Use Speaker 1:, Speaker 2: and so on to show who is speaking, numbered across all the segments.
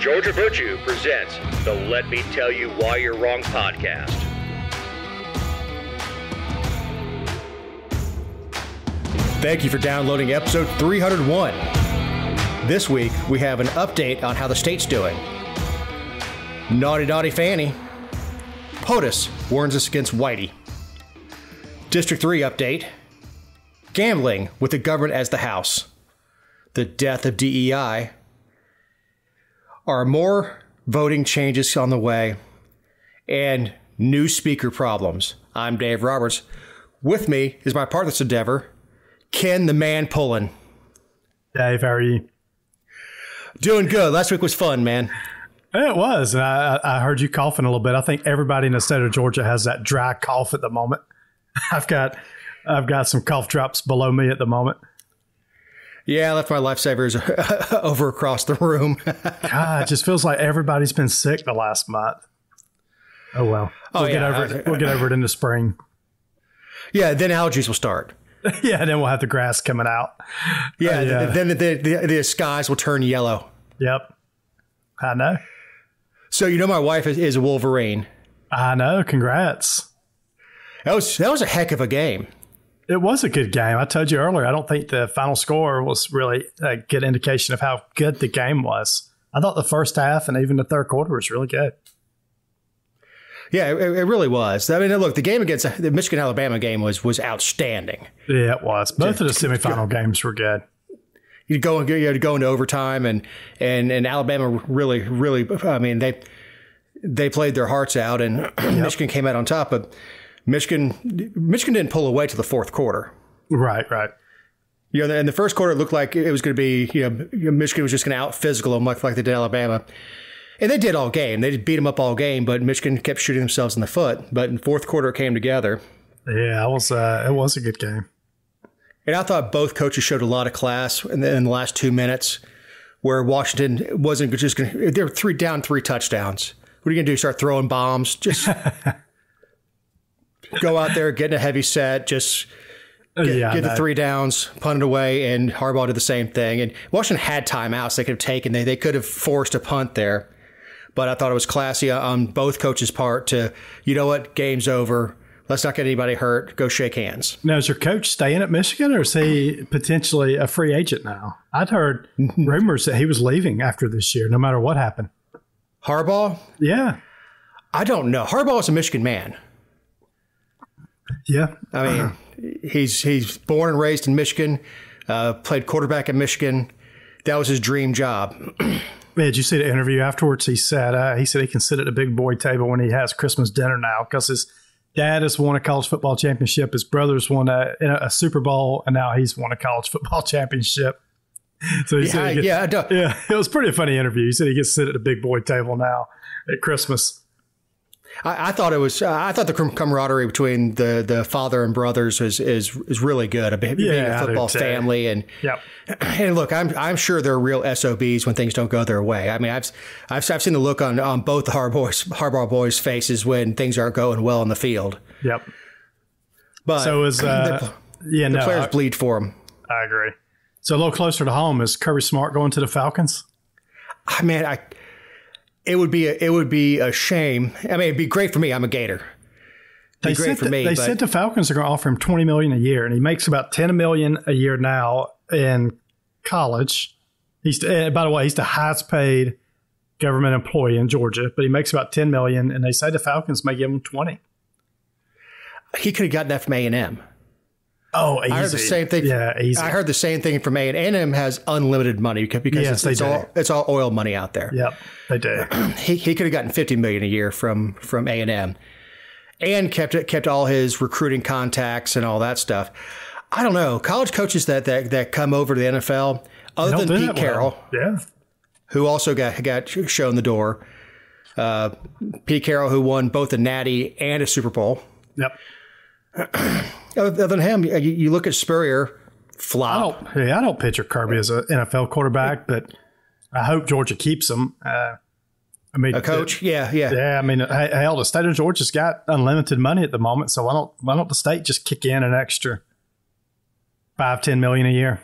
Speaker 1: Georgia Virtue presents the Let Me Tell You Why You're Wrong podcast.
Speaker 2: Thank you for downloading episode 301. This week, we have an update on how the state's doing. Naughty Fani. POTUS warns us against whitey. District 3 update. Gambling with the government as the house. The death of DEI. Are more voting changes on the way. And new speaker problems. I'm Dave Roberts. With me is my partner in this endeavor, Ken the Man Pullen.
Speaker 3: Dave, how are you?
Speaker 2: Doing good. Last week was fun, man.
Speaker 3: It was. And I heard you coughing a little bit. I think everybody in the state of Georgia has that dry cough at the moment. I've got some cough drops below me at the moment.
Speaker 2: Yeah, I left my lifesavers over across the room.
Speaker 3: God, it just feels like everybody's been sick the last month. Oh, well. We'll get over it in the spring.
Speaker 2: Yeah, then allergies will start.
Speaker 3: Yeah, then we'll have the grass coming out.
Speaker 2: Yeah, then the skies will turn yellow.
Speaker 3: Yep. I know.
Speaker 2: So you know my wife is a Wolverine.
Speaker 3: I know. Congrats.
Speaker 2: That was a heck of a game.
Speaker 3: It was a good game. I told you earlier, I don't think the final score was really a good indication of how good the game was. I thought the first half and even the third quarter was really good.
Speaker 2: Yeah, it really was. I mean, look, the game against the Michigan-Alabama game was outstanding.
Speaker 3: Yeah, it was. Both of the semifinal games were good.
Speaker 2: You had to go into overtime, and Alabama really, I mean, they played their hearts out, and Michigan came out on top. But Michigan didn't pull away to the fourth quarter.
Speaker 3: Right.
Speaker 2: You know, in the first quarter, it looked like it was going to be, Michigan was just going to out-physical them like they did Alabama. And they did all game. They beat them up all game, but Michigan kept shooting themselves in the foot. But in the fourth quarter, it came together.
Speaker 3: Yeah, it was a good game.
Speaker 2: And I thought both coaches showed a lot of class in the last 2 minutes, where Washington wasn't just going to – they were three touchdowns. What are you going to do, start throwing bombs? Just go out there, get in a heavy set, just get the 3 downs, punt it away, and Harbaugh did the same thing. And Washington had timeouts they could have taken. They could have forced a punt there. But I thought it was classy on both coaches' part to, you know what, game's over. Let's not get anybody hurt. Go shake hands.
Speaker 3: Now, is your coach staying at Michigan, or is he potentially a free agent now? I'd heard rumors that he was leaving after this year, no matter what happened.
Speaker 2: Harbaugh?
Speaker 3: Yeah.
Speaker 2: I don't know. Harbaugh is a Michigan man.
Speaker 3: Yeah.
Speaker 2: I mean, he's born and raised in Michigan, played quarterback at Michigan. That was his dream job.
Speaker 3: Man, did you see the interview afterwards? He said he can sit at a big boy table when he has Christmas dinner now because his dad has won a college football championship. His brother's won a Super Bowl, and now he's won a college football championship. So he said it was a pretty funny interview. He said he gets to sit at a big boy table now at Christmas.
Speaker 2: I thought the camaraderie between the father and brothers is really good. Being a football family, and look, I'm sure they're real SOBs when things don't go their way. I mean, I've seen the look on both the Harbaugh boys' faces when things aren't going well in the field. Yep. But
Speaker 3: so
Speaker 2: the players bleed for them.
Speaker 3: I agree. So a little closer to home, is Kirby Smart going to the Falcons?
Speaker 2: It would be a shame. I mean, it'd be great for me. I'm a Gator.
Speaker 3: They said the Falcons are going to offer him $20 million a year, and he makes about $10 million a year now in college. By the way, he's the highest paid government employee in Georgia, but he makes about $10 million, and they say the Falcons may give him $20.
Speaker 2: He could have gotten that from A&M.
Speaker 3: Oh, easy.
Speaker 2: I heard the same thing.
Speaker 3: Yeah, easy.
Speaker 2: I heard the same thing from A&M has unlimited money because it's all oil money out there.
Speaker 3: Yep, they do.
Speaker 2: He could have gotten $50 million a year from A&M, and kept all his recruiting contacts and all that stuff. I don't know, college coaches that come over to the NFL, other than Pete Carroll, who also got shown the door. Pete Carroll, who won both a Natty and a Super Bowl.
Speaker 3: Yep.
Speaker 2: Other than him, you look at Spurrier, flop.
Speaker 3: I don't picture Kirby as an NFL quarterback, but I hope Georgia keeps him. I mean,
Speaker 2: a coach, yeah.
Speaker 3: I mean, hell, the state of Georgia's got unlimited money at the moment, so why don't the state just kick in an extra $5-10 million a year?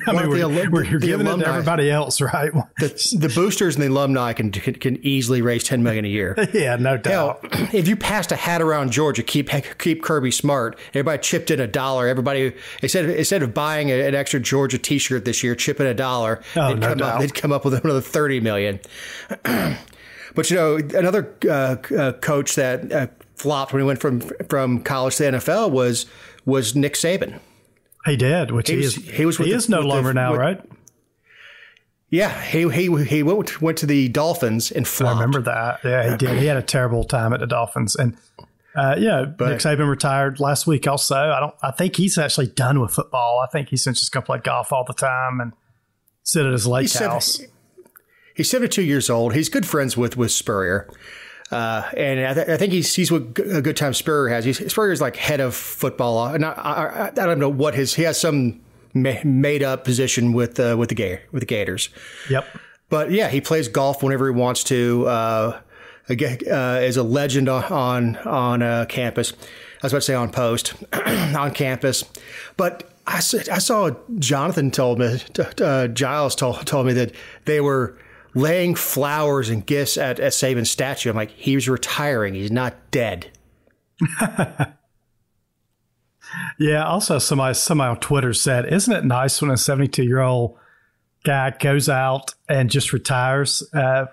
Speaker 3: I mean, you're giving it to everybody else, right?
Speaker 2: The boosters and the alumni can easily raise $10 million a year.
Speaker 3: Yeah, no doubt.
Speaker 2: Hell, if you passed a hat around Georgia, keep Kirby smart. Everybody chipped in $1. Everybody instead of buying an extra Georgia T-shirt this year, chip in $1. They'd come up with another $30 million. But another coach that flopped when he went from college to the NFL was Nick Saban.
Speaker 3: He did, which he is no longer now, right?
Speaker 2: Yeah, he went to the Dolphins and flopped.
Speaker 3: I remember that. Yeah, he did. He had a terrible time at the Dolphins, and Nick Saban retired last week. Also, I think he's actually done with football. I think he's just going to play golf all the time and sit at his lake house.
Speaker 2: He's 72 years old. He's good friends with Spurrier. And I think he's what a good time Spurrier has. Spurrier's like head of football. And I don't know what he has some made up position with the Gators.
Speaker 3: Yep.
Speaker 2: But yeah, he plays golf whenever he wants to. Is a legend on campus. I was about to say on post on campus, but I saw Jonathan Giles told me that they were laying flowers and gifts at Saban's statue. I'm like, he was retiring. He's not dead.
Speaker 3: Yeah. Also, somebody on Twitter said, "Isn't it nice when a 72-year-old guy goes out and just retires?" And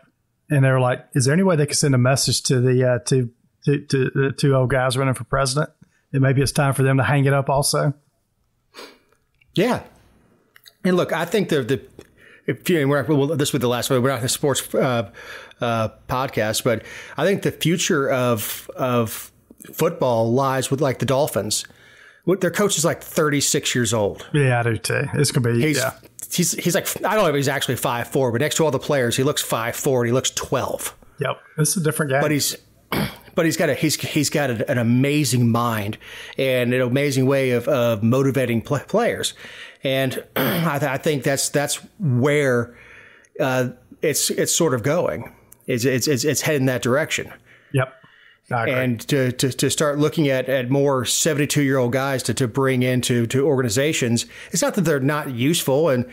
Speaker 3: they're like, "Is there any way they could send a message to the two old guys running for president that maybe it's time for them to hang it up also?"
Speaker 2: Yeah. And look, I think this will be the last one. We're not a sports podcast, but I think the future of football lies with like the Dolphins. Their coach is like 36 years old.
Speaker 3: Yeah, I do too. It's gonna be.
Speaker 2: He's like, I don't know if he's actually 5'4", but next to all the players, he looks 5'4" and he looks 12.
Speaker 3: Yep, it's a different guy.
Speaker 2: But he's got an amazing mind and an amazing way of motivating players. And I think that's where it's sort of going. It's heading that direction.
Speaker 3: Yep.
Speaker 2: And to start looking at more 72-year-old guys to bring into organizations, it's not that they're not useful, and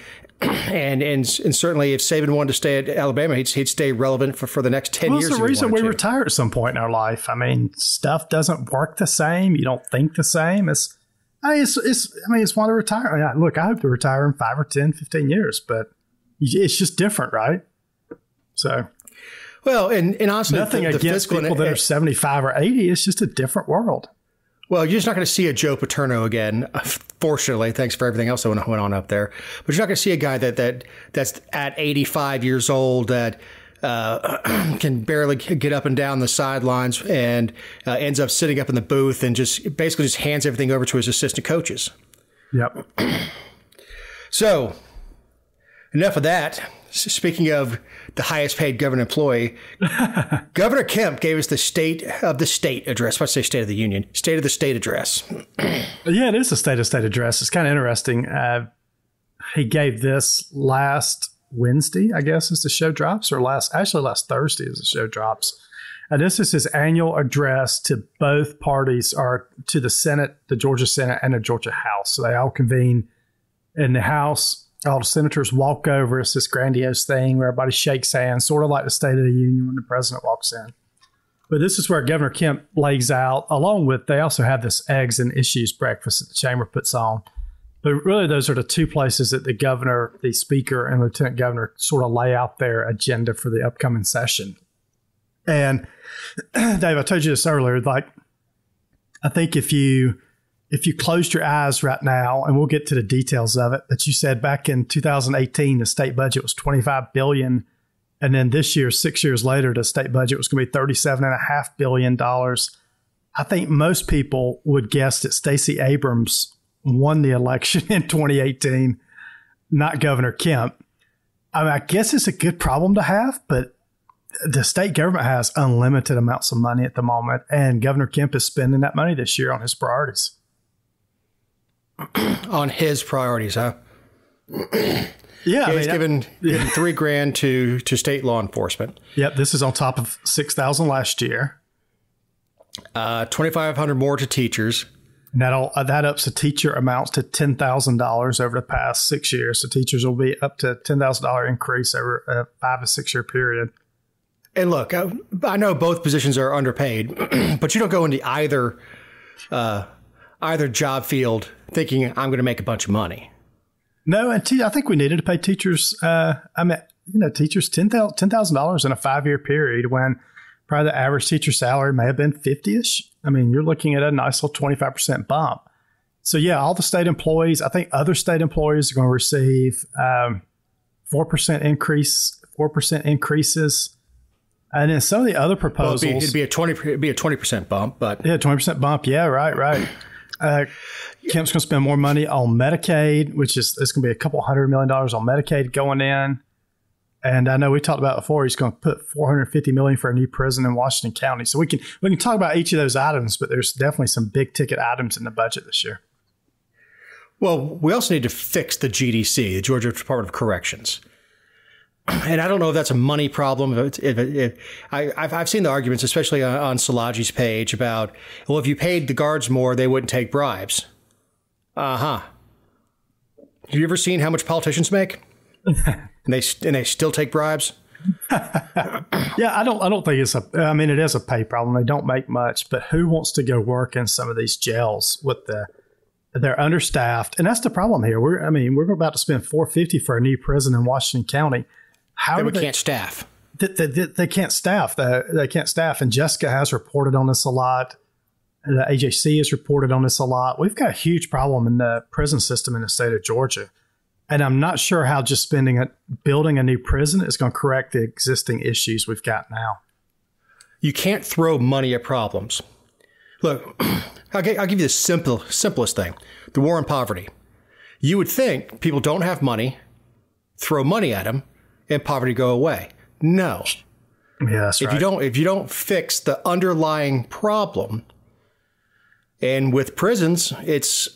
Speaker 2: certainly if Saban wanted to stay at Alabama, he'd stay relevant for the next 10 years.
Speaker 3: It's the reason we retire at some point in our life. I mean, stuff doesn't work the same. You don't think the same. It's one to retire. I mean, look, I hope to retire in 5 or 10, 15 years, but it's just different, right? So.
Speaker 2: Well, and honestly,
Speaker 3: nothing against people that are 75 or 80. It's just a different world.
Speaker 2: Well, you're just not going to see a Joe Paterno again. Fortunately, thanks for everything else that went on up there. But you're not going to see a guy that's at 85 years old that can barely get up and down the sidelines and ends up sitting up in the booth and just basically hands everything over to his assistant coaches.
Speaker 3: Yep.
Speaker 2: So, enough of that. Speaking of the highest paid government employee, Governor Kemp gave us the State of the State address. Let's say State of the Union. State of the State address.
Speaker 3: Yeah, it is a State of State address. It's kind of interesting. He gave this last Wednesday, I guess, as the show drops, or last Thursday as the show drops. This is his annual address to both parties, or to the Senate, the Georgia Senate, and the Georgia House. So they all convene in the House. All the senators walk over. It's this grandiose thing where everybody shakes hands, sort of like the State of the Union when the president walks in. But this is where Governor Kemp lays out, along with, they also have this eggs and issues breakfast that the chamber puts on. But really, those are the two places that the governor, the speaker, and lieutenant governor sort of lay out their agenda for the upcoming session. And Dave, I told you this earlier, like, I think if you closed your eyes right now, and we'll get to the details of it, but you said back in 2018, the state budget was $25 billion. And then this year, 6 years later, the state budget was going to be $37.5 billion. I think most people would guess that Stacey Abrams won the election in 2018, not Governor Kemp. I mean, I guess it's a good problem to have, but the state government has unlimited amounts of money at the moment, and Governor Kemp is spending that money this year on his priorities.
Speaker 2: On his priorities, huh?
Speaker 3: Yeah,
Speaker 2: he's given $3,000 to state law enforcement.
Speaker 3: Yep, this is on top of $6,000 last year.
Speaker 2: 2,500 more to teachers.
Speaker 3: And that ups a teacher amounts to $10,000 over the past 6 years. So teachers will be up to $10,000 increase over a 5 to 6 year period.
Speaker 2: And look, I know both positions are underpaid, but you don't go into either job field thinking I'm going to make a bunch of money.
Speaker 3: No, and I think we needed to pay teachers. Teachers $10,000 in a 5 year period when probably the average teacher salary may have been 50-ish. I mean, you're looking at a nice little 25% bump. So yeah, all the state employees. I think other state employees are going to receive 4% increases. And then some of the other proposals,
Speaker 2: it'd be a 20% bump, but
Speaker 3: 20% bump. Yeah, right. Kemp's going to spend more money on Medicaid, it's going to be a couple $100 million on Medicaid going in. And I know we talked about before, he's going to put $450 million for a new prison in Washington County. So we can talk about each of those items, but there's definitely some big ticket items in the budget this year.
Speaker 2: Well, we also need to fix the GDC, the Georgia Department of Corrections. And I don't know if that's a money problem. I've seen the arguments, especially on Szilagyi's page, about, well, if you paid the guards more, they wouldn't take bribes. Have you ever seen how much politicians make? and they still take bribes?
Speaker 3: Yeah, I don't think it is a pay problem. They don't make much, but who wants to go work in some of these jails they're understaffed, and that's the problem here. We're about to spend $450 for a new prison in Washington County.
Speaker 2: Can't staff.
Speaker 3: They can't staff. They can't staff. And Jessica has reported on this a lot. The AJC has reported on this a lot. We've got a huge problem in the prison system in the state of Georgia. And I'm not sure how just building a new prison is going to correct the existing issues we've got now.
Speaker 2: You can't throw money at problems. Look, I'll give you the simplest thing. The war on poverty. You would think people don't have money, throw money at them, and poverty go away. No.
Speaker 3: Yeah, that's right.
Speaker 2: If you don't fix the underlying problem, and with prisons, it's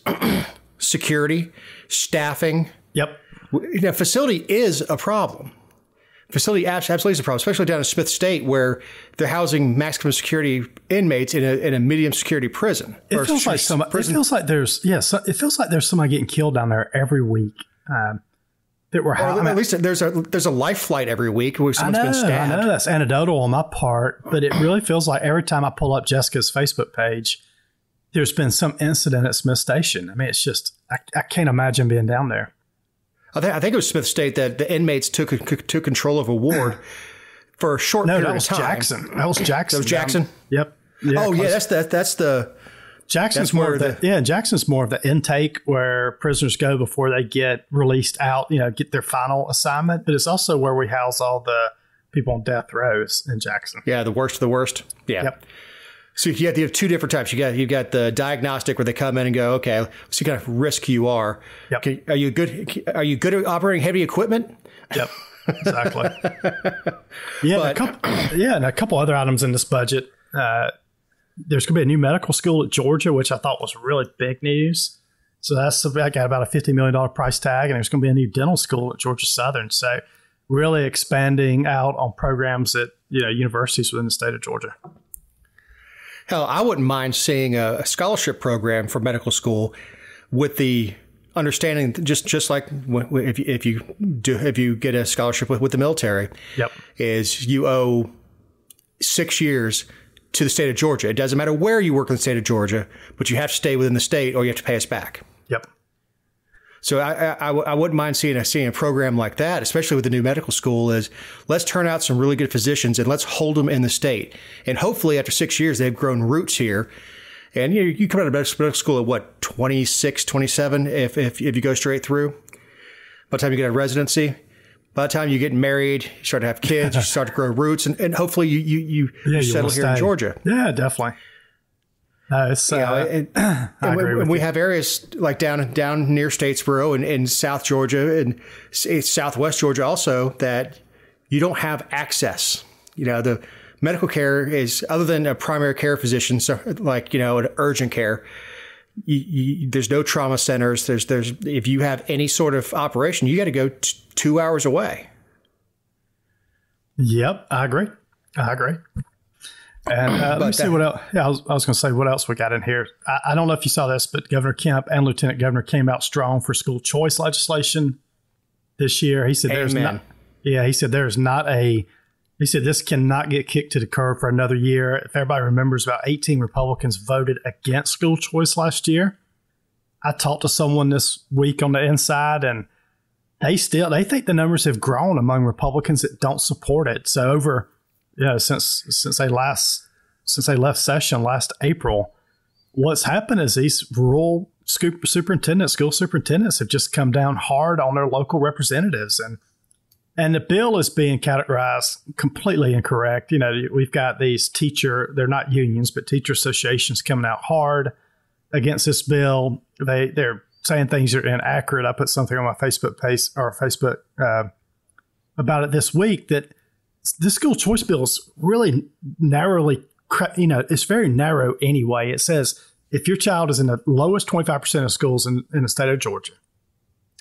Speaker 2: security, staffing.
Speaker 3: Yep.
Speaker 2: Facility is a problem. Facility absolutely is a problem, especially down in Smith State where they're housing maximum security inmates in a medium security prison.
Speaker 3: It feels like there's somebody getting killed down there every week.
Speaker 2: At least there's a life flight every week where someone's been stabbed.
Speaker 3: I know that's anecdotal on my part, but it really feels like every time I pull up Jessica's Facebook page, there's been some incident at Smith Station. I mean, it's just I can't imagine being down there.
Speaker 2: I think it was Smith State that the inmates took control of a ward for a short period of time.
Speaker 3: That was Jackson.
Speaker 2: That was Jackson?
Speaker 3: Yep. Yeah,
Speaker 2: that's the...
Speaker 3: Jackson's more of the intake where prisoners go before they get released out, get their final assignment. But it's also where we house all the people on death rows in Jackson.
Speaker 2: Yeah, the worst of the worst. Yeah. Yep. So you have two different types. You've got the diagnostic where they come in and go, okay, let's see what kind of risk you are.
Speaker 3: Yep.
Speaker 2: Okay, are you good at operating heavy equipment?
Speaker 3: Yep. Exactly. And a couple other items in this budget. There's going to be a new medical school at Georgia, which I thought was really big news. So I got about a $50 million price tag, and there's going to be a new dental school at Georgia Southern. So really expanding out on programs at universities within the state of Georgia.
Speaker 2: Hell, I wouldn't mind seeing a scholarship program for medical school with the understanding, just like if you get a scholarship with the military,
Speaker 3: yep,
Speaker 2: is you owe 6 years to the state of Georgia. It doesn't matter where you work in the state of Georgia, but you have to stay within the state or you have to pay us back.
Speaker 3: Yep.
Speaker 2: So I wouldn't mind seeing a program like that, especially with the new medical school, is let's turn out some really good physicians and let's hold them in the state. And hopefully after 6 years, they've grown roots here. And you come out of medical school at what, 26, 27, if you go straight through? By the time you get a residency? By the time you get married, you start to have kids, you start to grow roots, and hopefully you settle here in Georgia.
Speaker 3: Yeah, definitely. I agree with you.
Speaker 2: We have areas like down near Statesboro and in South Georgia and Southwest Georgia also that you don't have access. The medical care is, other than a primary care physician, so like an urgent care. There's no trauma centers. There's if you have any sort of operation, you got to go 2 hours away.
Speaker 3: Yep, I agree. And let me see what else. Yeah, I was going to say what else we got in here. I don't know if you saw this, but Governor Kemp and Lieutenant Governor came out strong for school choice legislation this year. He said there's not. Yeah, he said there's not a. He said this cannot get kicked to the curb for another year. If everybody remembers, about 18 Republicans voted against school choice last year. I talked to someone this week on the inside, and they think the numbers have grown among Republicans that don't support it. So since they left session last April, what's happened is these rural school superintendents have just come down hard on their local representatives, and the bill is being categorized completely incorrect. We've got these they're not unions, but teacher associations coming out hard against this bill. They're saying things are inaccurate. I put something on my Facebook page or Facebook about it this week that this school choice bill is really narrowly, it's very narrow anyway. It says if your child is in the lowest 25% of schools in the state of Georgia,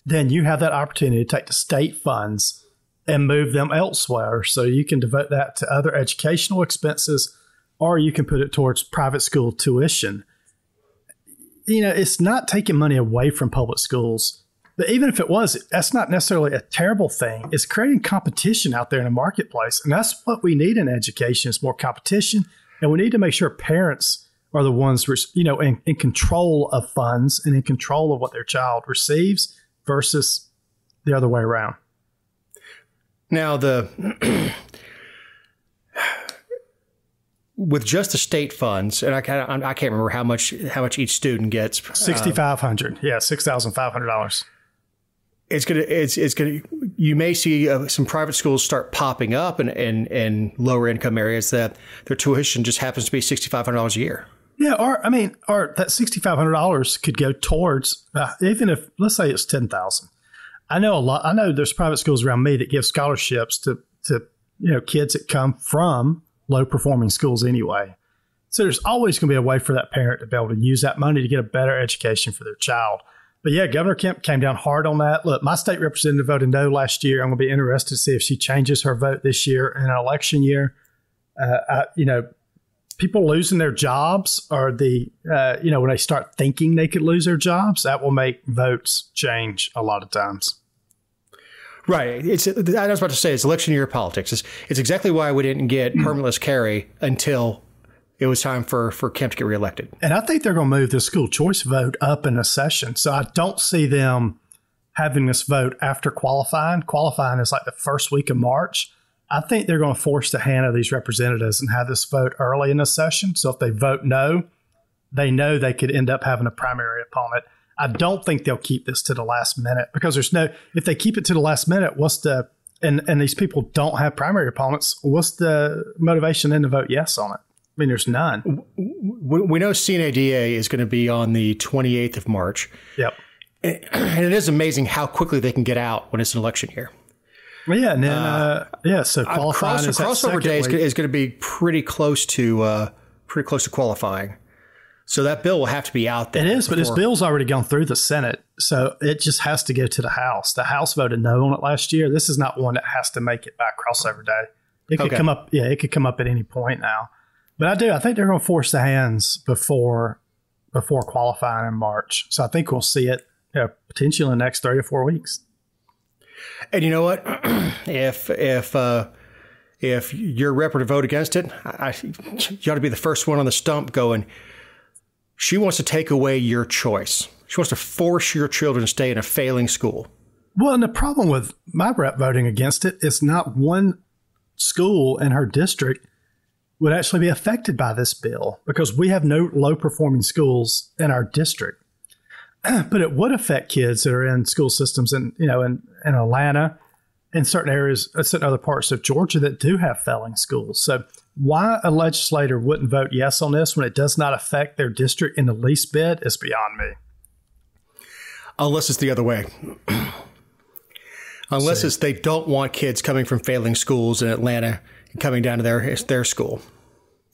Speaker 3: then you have that opportunity to take the state funds and move them elsewhere. So you can devote that to other educational expenses, or you can put it towards private school tuition. It's not taking money away from public schools. But even if it was, that's not necessarily a terrible thing. It's creating competition out there in the marketplace. And that's what we need in education is more competition. And we need to make sure parents are the ones, in control of funds and in control of what their child receives versus the other way around.
Speaker 2: Now, with just the state funds, and I can't remember how much each student gets.
Speaker 3: $6,500. Yeah, $6,500.
Speaker 2: It's gonna. You may see some private schools start popping up in lower income areas that their tuition just happens to be $6,500 a year.
Speaker 3: Yeah, or that $6,500 could go towards even if, let's say it's $10,000. I know there's private schools around me that give scholarships to kids that come from low performing schools anyway. So there's always going to be a way for that parent to be able to use that money to get a better education for their child. But yeah, Governor Kemp came down hard on that. Look, my state representative voted no last year. I'm going to be interested to see if she changes her vote this year in an election year. People losing their jobs or when they start thinking they could lose their jobs, that will make votes change a lot of times.
Speaker 2: Right. I was about to say it's election year politics. It's exactly why we didn't get permitless carry until it was time for Kemp to get reelected. And
Speaker 3: I think they're going to move the school choice vote up in a session. So I don't see them having this vote after qualifying. Qualifying is like the first week of March. I think they're going to force the hand of these representatives and have this vote early in the session. So if they vote no, they know they could end up having a primary opponent. I don't think they'll keep this to the last minute because if they keep it to the last minute, and these people don't have primary opponents, what's the motivation then to vote yes on it? I mean, there's none.
Speaker 2: We know CNADA is going to be on the 28th of March.
Speaker 3: Yep.
Speaker 2: And it is amazing how quickly they can get out when it's an election year.
Speaker 3: Well, yeah. And then, so qualifying
Speaker 2: crossover day is going to be pretty close to qualifying. So that bill will have to be out there.
Speaker 3: It is, but this bill's already gone through the Senate. So it just has to go to the House. The House voted no on it last year. This is not one that has to make it by crossover day. It could come up. Yeah, it could come up at any point now. But I think they're going to force the hands before qualifying in March. So I think we'll see it potentially in the next 3 to 4 weeks.
Speaker 2: And you know what? If your rep were to vote against it, you ought to be the first one on the stump going, she wants to take away your choice. She wants to force your children to stay in a failing school.
Speaker 3: Well, and the problem with my rep voting against it is not one school in her district would actually be affected by this bill because we have no low-performing schools in our district. But it would affect kids that are in school systems in Atlanta, in certain areas, certain other parts of Georgia that do have failing schools. So why a legislator wouldn't vote yes on this when it does not affect their district in the least bit is beyond me.
Speaker 2: Unless it's the other way. Unless it's they don't want kids coming from failing schools in Atlanta and coming down to their school.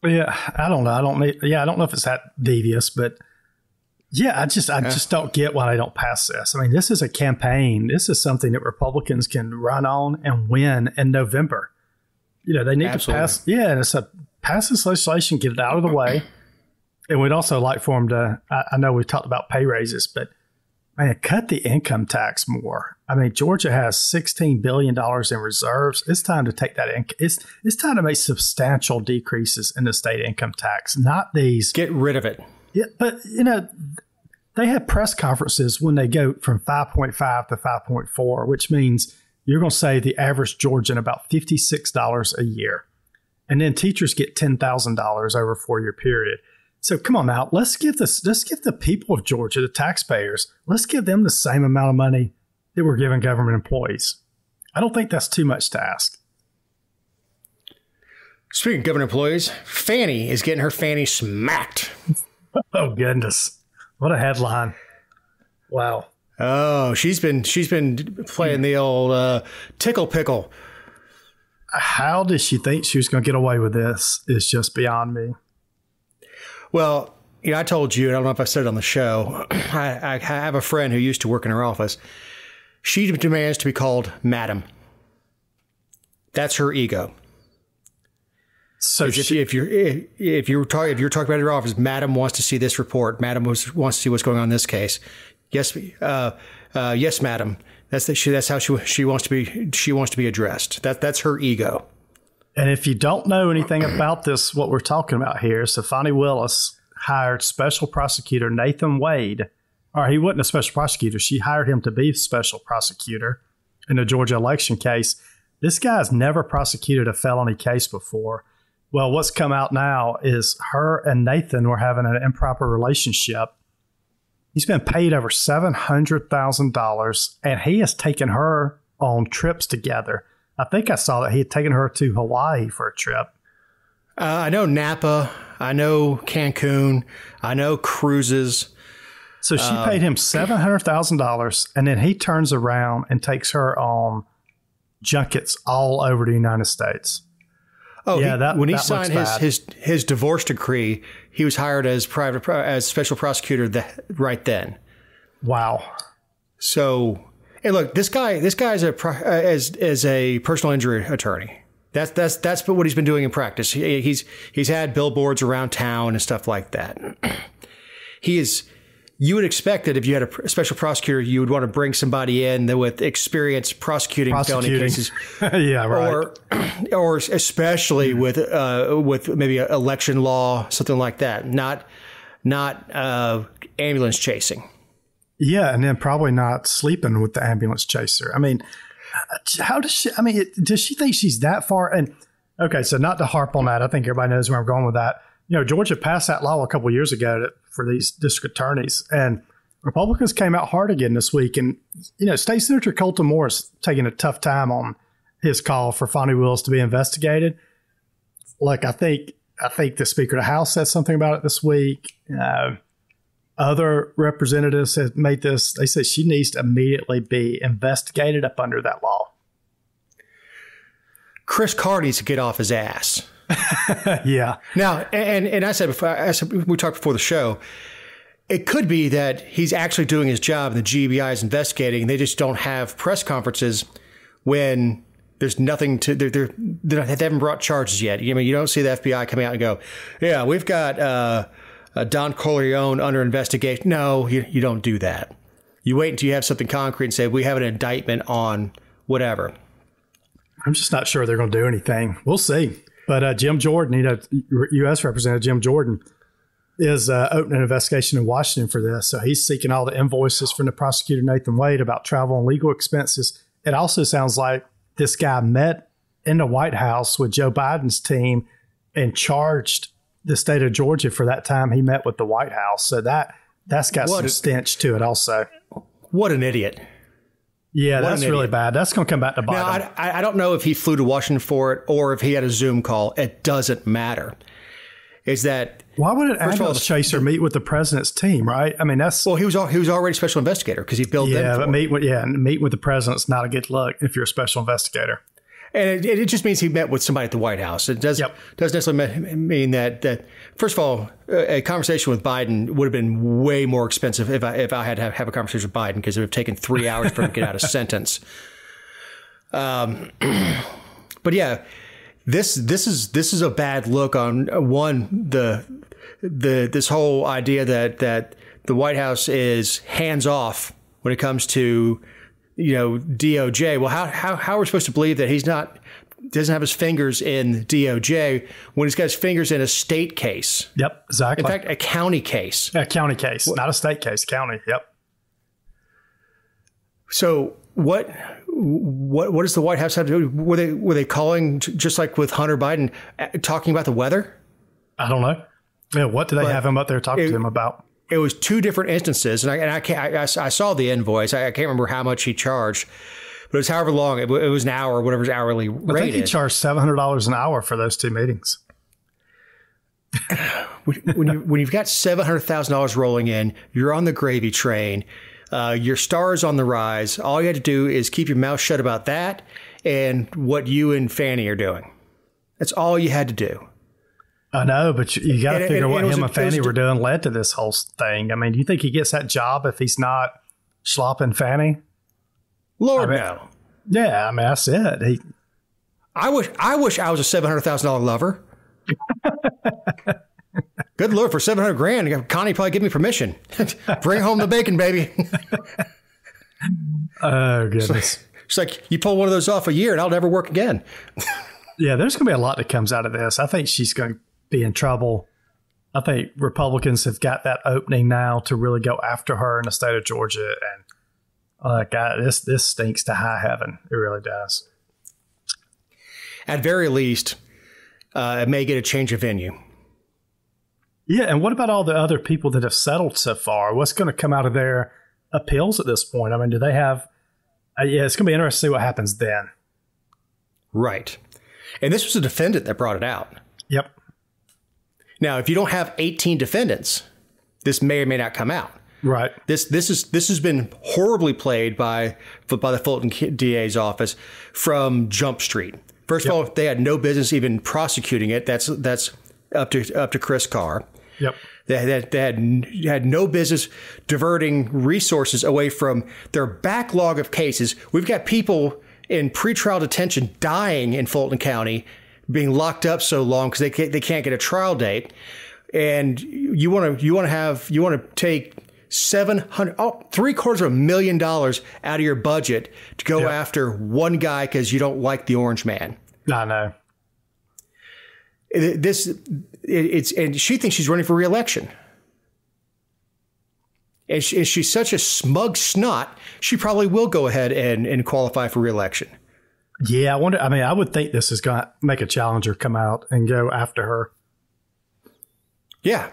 Speaker 3: Yeah, I don't know. I don't know if it's that devious, but yeah, I just don't get why they don't pass this. I mean, this is a campaign. This is something that Republicans can run on and win in November. They need to pass. Yeah, and it's a pass this legislation, get it out of the way. And we'd also like for them to, I know we've talked about pay raises, but man, cut the income tax more. I mean, Georgia has $16 billion in reserves. It's time to take that. It's time to make substantial decreases in the state income tax, not these.
Speaker 2: Get rid of it.
Speaker 3: Yeah, but, they have press conferences when they go from 5.5 to 5.4, which means you're going to save the average Georgian about $56 a year. And then teachers get $10,000 over a 4-year period. So come on now, let's give the people of Georgia, the taxpayers, let's give them the same amount of money that we're giving government employees. I don't think that's too much to ask.
Speaker 2: Speaking of government employees, Fani is getting her fanny smacked.
Speaker 3: Oh goodness. What a headline. Wow.
Speaker 2: Oh, she's been playing the old Pickle.
Speaker 3: How did she think she was going to get away with this is just beyond me.
Speaker 2: Well, I told you, I don't know if I said it on the show, I have a friend who used to work in her office. She demands to be called Madam. That's her ego. So if you're talking about your office, Madam wants to see this report. Madam wants to see what's going on in this case. Yes, yes, Madam. That's how she wants to be. She wants to be addressed. That's her ego.
Speaker 3: And if you don't know anything about this, what we're talking about here, so Fani Willis hired special prosecutor Nathan Wade, or he wasn't a special prosecutor. She hired him to be special prosecutor in the Georgia election case. This guy's never prosecuted a felony case before. Well, what's come out now is her and Nathan were having an improper relationship. He's been paid over $700,000, and he has taken her on trips together. I think I saw that he had taken her to Hawaii for a trip.
Speaker 2: I know Napa. I know Cancun. I know cruises.
Speaker 3: So she paid him $700,000, and then he turns around and takes her on junkets all over the United States.
Speaker 2: Oh, yeah. When he signed his divorce decree, he was hired as special prosecutor right then.
Speaker 3: Wow.
Speaker 2: So, hey, look, this guy is a personal injury attorney. That's what he's been doing in practice. He's had billboards around town and stuff like that. You would expect that if you had a special prosecutor, you would want to bring somebody in with experience prosecuting felony cases.
Speaker 3: Yeah, right.
Speaker 2: Or especially with maybe election law, something like that. Not ambulance chasing.
Speaker 3: Yeah, and then probably not sleeping with the ambulance chaser. I mean, how does she? I mean, does she think she's that far? And okay, so not to harp on that, I think everybody knows where I'm going with that. Georgia passed that law a couple of years ago for these district attorneys, and Republicans came out hard again this week. And, State Senator Colton Moore is taking a tough time on his call for Fani Willis to be investigated. Like, I think the Speaker of the House said something about it this week. Other representatives have made this. They say she needs to immediately be investigated up under that law.
Speaker 2: Chris Carr needs to get off his ass.
Speaker 3: Yeah.
Speaker 2: Now, and I said before, we talked before the show, it could be that he's actually doing his job and the GBI is investigating. And they just don't have press conferences when there's nothing to. They haven't brought charges yet. I mean, you don't see the FBI coming out and go, "Yeah, we've got Don Corleone under investigation." No, you don't do that. You wait until you have something concrete and say, "We have an indictment on whatever."
Speaker 3: I'm just not sure they're going to do anything. We'll see. But Jim Jordan, U.S. Representative Jim Jordan, is opening an investigation in Washington for this. So he's seeking all the invoices from the prosecutor, Nathan Wade, about travel and legal expenses. It also sounds like this guy met in the White House with Joe Biden's team and charged the state of Georgia for that time he met with the White House. So that's got some stench to it also.
Speaker 2: What an idiot.
Speaker 3: Yeah, that's really bad. That's going to come back to Biden.
Speaker 2: Now, I don't know if he flew to Washington for it or if he had a Zoom call. It doesn't matter. Is that
Speaker 3: why would an ambulance chaser meet with the president's team? Right? I mean, that's
Speaker 2: he was already a special investigator because he billed them.
Speaker 3: Yeah, but meet with the president's not a good look if you're a special investigator.
Speaker 2: And it just means he met with somebody at the White House. It doesn't necessarily mean that first of all, a conversation with Biden would have been way more expensive if I had to have a conversation with Biden because it would have taken 3 hours for him to get out a sentence. But yeah, this is a bad look on this whole idea that the White House is hands off when it comes to DOJ. Well, how are we supposed to believe that doesn't have his fingers in DOJ when he's got his fingers in a state case?
Speaker 3: Yep, exactly.
Speaker 2: In fact, a county case.
Speaker 3: A county case, not a state case. County. Yep.
Speaker 2: So what does the White House have to do? Were they calling, just like with Hunter Biden, talking about the weather? I
Speaker 3: don't know. Yeah, what did they have him up there talking to him about?
Speaker 2: It was two different instances, and I saw the invoice. I can't remember how much he charged, but it was however long. It was an hour, whatever his hourly rate is.
Speaker 3: I think he charged $700 an hour for those two meetings.
Speaker 2: when you've got $700,000 rolling in, you're on the gravy train. Your star is on the rise. All you had to do is keep your mouth shut about that and what you and Fani are doing. That's all you had to do.
Speaker 3: I know, but you got to figure what him and Fani were doing led to this whole thing. I mean, do you think he gets that job if he's not slopping Fani?
Speaker 2: Lord, no.
Speaker 3: Yeah, I mean, that's it.
Speaker 2: I wish I was a $700,000 lover. Good Lord, for $700,000, Connie probably give me permission. Bring home the bacon, baby.
Speaker 3: Oh, goodness.
Speaker 2: It's like you pull one of those off a year and I'll never work again.
Speaker 3: Yeah, there's going to be a lot that comes out of this. I think she's going to be in trouble. I think Republicans have got that opening now to really go after her in the state of Georgia. And God, this stinks to high heaven. It really does.
Speaker 2: At very least, it may get a change of venue.
Speaker 3: Yeah, and what about all the other people that have settled so far? What's going to come out of their appeals at this point? I mean, do they have... it's going to be interesting to see what happens then.
Speaker 2: Right. And this was a defendant that brought it out.
Speaker 3: Yep.
Speaker 2: Now, if you don't have 18 defendants, this may or may not come out.
Speaker 3: Right.
Speaker 2: This has been horribly played by the Fulton DA's office from Jump Street. First of all, they had no business even prosecuting it. That's up to Chris Carr.
Speaker 3: Yep.
Speaker 2: They had no business diverting resources away from their backlog of cases. We've got people in pretrial detention dying in Fulton County, being locked up so long because they can't get a trial date, and you want to take $750,000 out of your budget to go after one guy because you don't like the orange man.
Speaker 3: I know.
Speaker 2: And she thinks she's running for re-election. And she's such a smug snot, she probably will go ahead and qualify for re-election.
Speaker 3: Yeah, I wonder. I mean, I would think this is going to make a challenger come out and go after her.
Speaker 2: Yeah.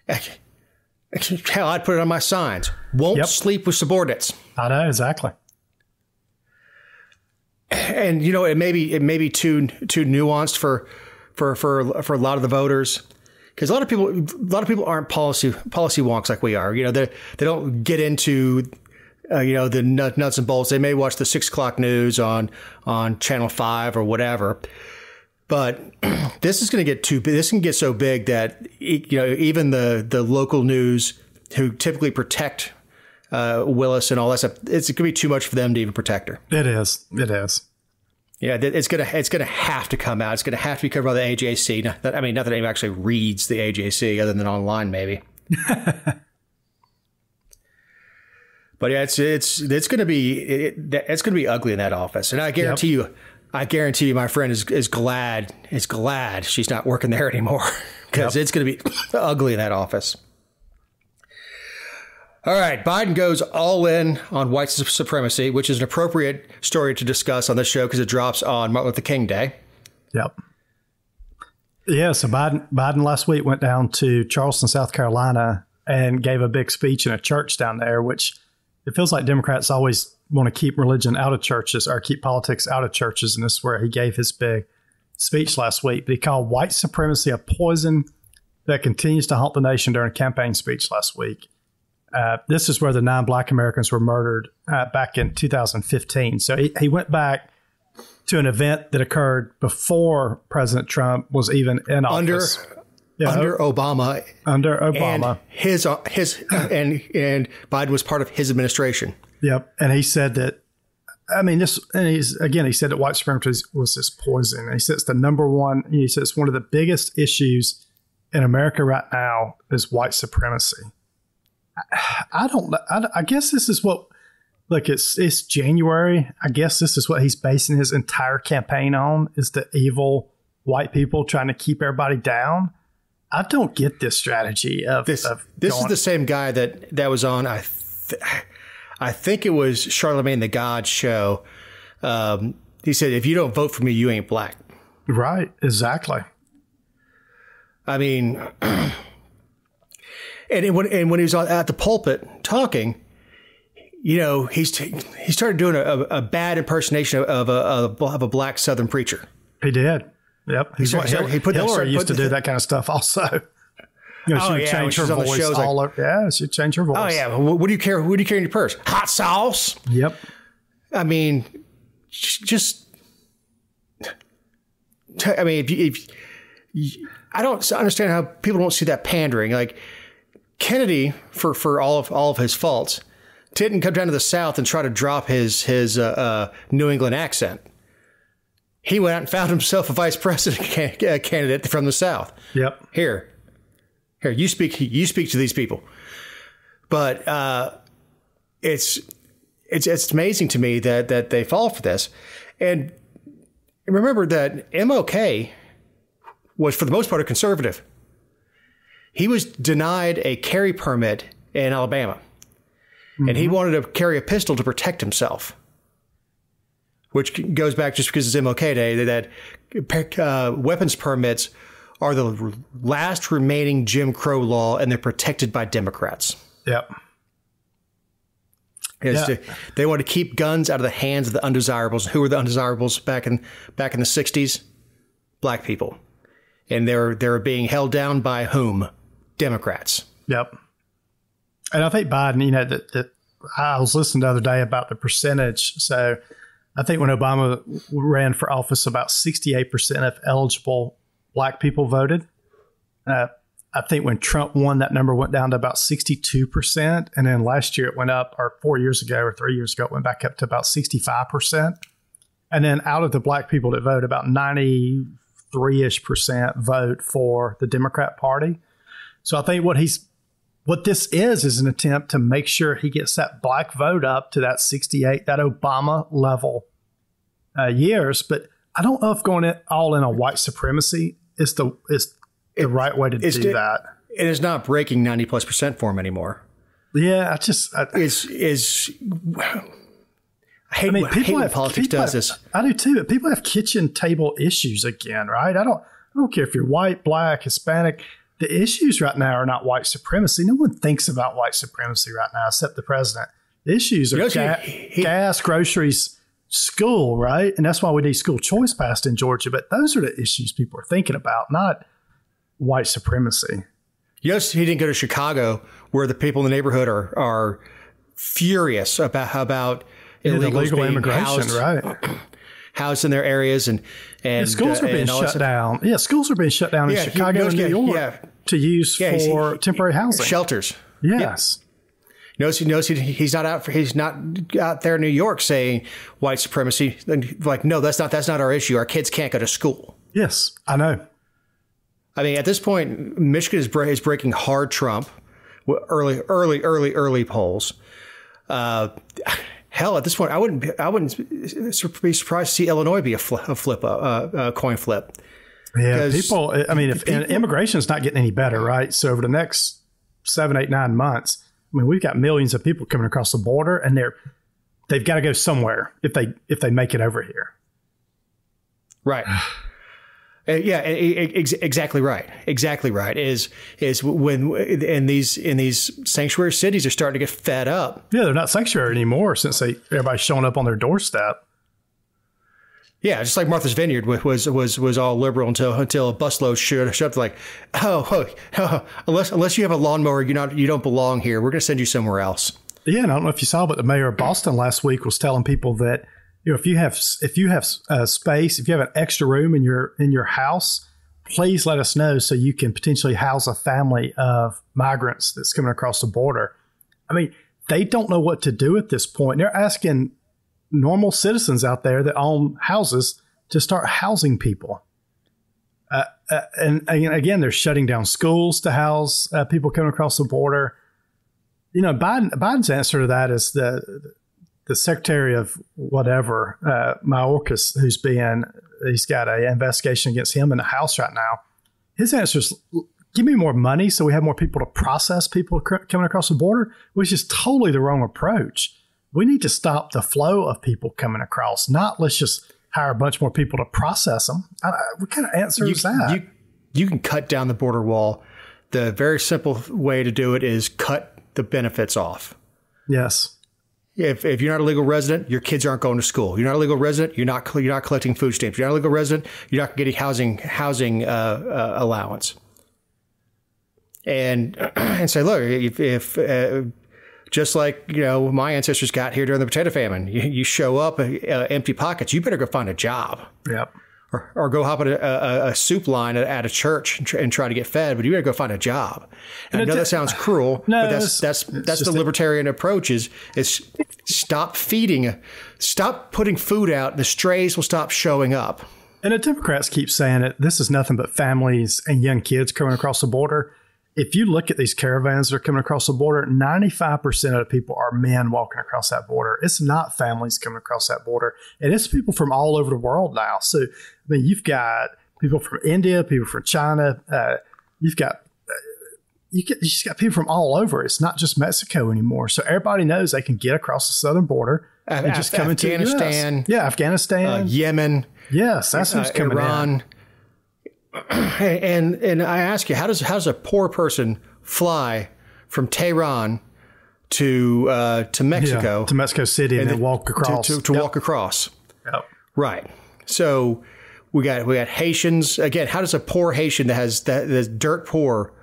Speaker 2: Hell, I'd put it on my signs. Won't sleep with subordinates.
Speaker 3: I know, exactly.
Speaker 2: And it may be too nuanced for a lot of the voters, because a lot of people aren't policy wonks like we are. They don't get into the nuts and bolts. They may watch the 6 o'clock news on Channel 5 or whatever. But this is going to get too big. This can get so big that even the local news, who typically protect Willis and all that stuff, it's going to be too much for them to even protect her.
Speaker 3: It is.
Speaker 2: Yeah, it's gonna have to come out. It's gonna have to be covered by the AJC. Not that anyone actually reads the AJC other than online, maybe. But yeah, it's gonna be ugly in that office, and I guarantee you, my friend is glad she's not working there anymore, because it's gonna be ugly in that office. All right, Biden goes all in on white supremacy, which is an appropriate story to discuss on this show because it drops on Martin Luther King Day.
Speaker 3: Yep. Yeah, so Biden last week went down to Charleston, South Carolina, and gave a big speech in a church down there, which it feels like Democrats always want to keep religion out of churches or keep politics out of churches, and this is where he gave his big speech last week. But he called white supremacy a poison that continues to haunt the nation during a campaign speech last week. This is where the 9 Black Americans were murdered back in 2015. So he went back to an event that occurred before President Trump was even in office.
Speaker 2: Under Obama.
Speaker 3: Under Obama.
Speaker 2: And and Biden was part of his administration.
Speaker 3: Yep. And he said that I mean, this, and he said that white supremacy was this poison. And he said it's the number one, he said it's one of the biggest issues in America right now is white supremacy. I guess this is what, like, it's January. I guess this is what he's basing his entire campaign on, is the evil white people trying to keep everybody down. I don't get this strategy of
Speaker 2: this is the same guy that was on, I think it was Charlemagne the God show. He said, if you don't vote for me, you ain't black.
Speaker 3: Right. Exactly.
Speaker 2: I mean, and when he was at the pulpit talking, you know, he started doing a bad impersonation of a black Southern preacher.
Speaker 3: He did. Yep. Hillary used to do that kind of stuff also. You know, she would change her voice all over. Yeah, she'd change her voice.
Speaker 2: Oh, yeah. What do you care? What do you carry in your purse? Hot sauce?
Speaker 3: Yep.
Speaker 2: I mean, I don't understand how people don't see that pandering. Like, Kennedy, for all of his faults, didn't come down to the South and try to drop his New England accent. He went out and found himself a vice president candidate from the South. Yep. Here, you speak to these people. But it's amazing to me that they fall for this. And remember that MLK was, for the most part, a conservative. He was denied a carry permit in Alabama. Mm-hmm. And he wanted to carry a pistol to protect himself. Which goes back just because it's MLK Day, that weapons permits are the last remaining Jim Crow law, and they're protected by Democrats. Yep. They want to keep guns out of the hands of the undesirables. Who were the undesirables back in the 60s? Black people. And they're being held down by whom? Democrats. Yep.
Speaker 3: And I think Biden, you know, that I was listening the other day about the percentage. So I think when Obama ran for office, about 68% of eligible black people voted. I think when Trump won, that number went down to about 62%. And then last year it went up, or 4 years ago or 3 years ago, it went back up to about 65%. And then out of the black people that vote, about 93-ish% vote for the Democrat Party. So I think what this is an attempt to make sure he gets that black vote up to that 68, that Obama level years. But I don't know if going all in on white supremacy is the right way to do that.
Speaker 2: It is not breaking 90+% for him anymore.
Speaker 3: Yeah, I hate when politics does this. I do too. But people have kitchen table issues again, right? I don't care if you're white, black, Hispanic. The issues right now are not white supremacy. No one thinks about white supremacy right now except the president. The issues are gas, groceries, school, right? And that's why we need school choice passed in Georgia. But those are the issues people are thinking about, not white supremacy.
Speaker 2: Yes, he didn't go to Chicago, where the people in the neighborhood are furious about illegal immigration, right? Housed in their areas, and
Speaker 3: schools are being shut down. Yeah, schooks are being shut down in Chicago and New York to use for temporary housing
Speaker 2: shelters.
Speaker 3: Yes.
Speaker 2: He's not out there in New York saying white supremacy. Like, no, that's not our issue. Our kids can't go to school.
Speaker 3: Yes, I know.
Speaker 2: I mean, at this point, Michigan is breaking hard Trump. Early polls. Hell, at this point, I wouldn't be surprised to see Illinois be a coin flip.
Speaker 3: Yeah, people. I mean, if immigration is not getting any better, right? So over the next 7, 8, 9 months, I mean, we've got millions of people coming across the border, and they've got to go somewhere if they make it over here.
Speaker 2: Right. Yeah, exactly right. Exactly right. Is when in these sanctuary cities are starting to get fed up.
Speaker 3: Yeah, they're not sanctuary anymore since everybody's showing up on their doorstep.
Speaker 2: Yeah, just like Martha's Vineyard was all liberal until a busload showed up like, unless you have a lawnmower, you don't belong here. We're going to send you somewhere else.
Speaker 3: Yeah, and I don't know if you saw, but the mayor of Boston last week was telling people that, you know, if you have space, if you have an extra room in your house, please let us know so you can potentially house a family of migrants that's coming across the border. I mean, they don't know what to do at this point. They're asking normal citizens out there that own houses to start housing people. And again, they're shutting down schools to house people coming across the border. You know, Biden's answer to that is the Secretary of whatever, Mayorkas, he's got an investigation against him in the House right now. His answer is, give me more money so we have more people to process people coming across the border, which is totally the wrong approach. We need to stop the flow of people coming across, not let's just hire a bunch more people to process them. What kind of answer is that?
Speaker 2: You can cut down the border wall. The very simple way to do it is cut the benefits off.
Speaker 3: Yes.
Speaker 2: If you're not a legal resident, your kids aren't going to school. You're not a legal resident, you're not collecting food stamps. You're not a legal resident, you're not getting housing allowance. And say, look, if just like, you know, my ancestors got here during the potato famine, you show up empty pockets, you better go find a job.
Speaker 3: Yep.
Speaker 2: Or go hop at a soup line at a church and try to get fed, but you better go find a job. And I know that sounds cruel, but that's the libertarian approach is stop putting food out, the strays will stop showing up.
Speaker 3: And the Democrats keep saying it. This is nothing but families and young kids coming across the border. If you look at these caravans that are coming across the border, 95% of the people are men walking across that border. It's not families coming across that border. And it's people from all over the world now. So, I mean, you've got people from India, people from China. You just got people from all over. It's not just Mexico anymore. So everybody knows they can get across the southern border and just come into
Speaker 2: Afghanistan.
Speaker 3: The US. Yeah, Afghanistan.
Speaker 2: Yemen.
Speaker 3: Yes, that's who's coming
Speaker 2: Iran.
Speaker 3: in.
Speaker 2: And I ask you, how does a poor person fly from Tehran to Mexico,
Speaker 3: to Mexico City, and then walk across
Speaker 2: to walk across?
Speaker 3: Yep.
Speaker 2: Right. So we got Haitians again. How does a poor Haitian that's dirt poor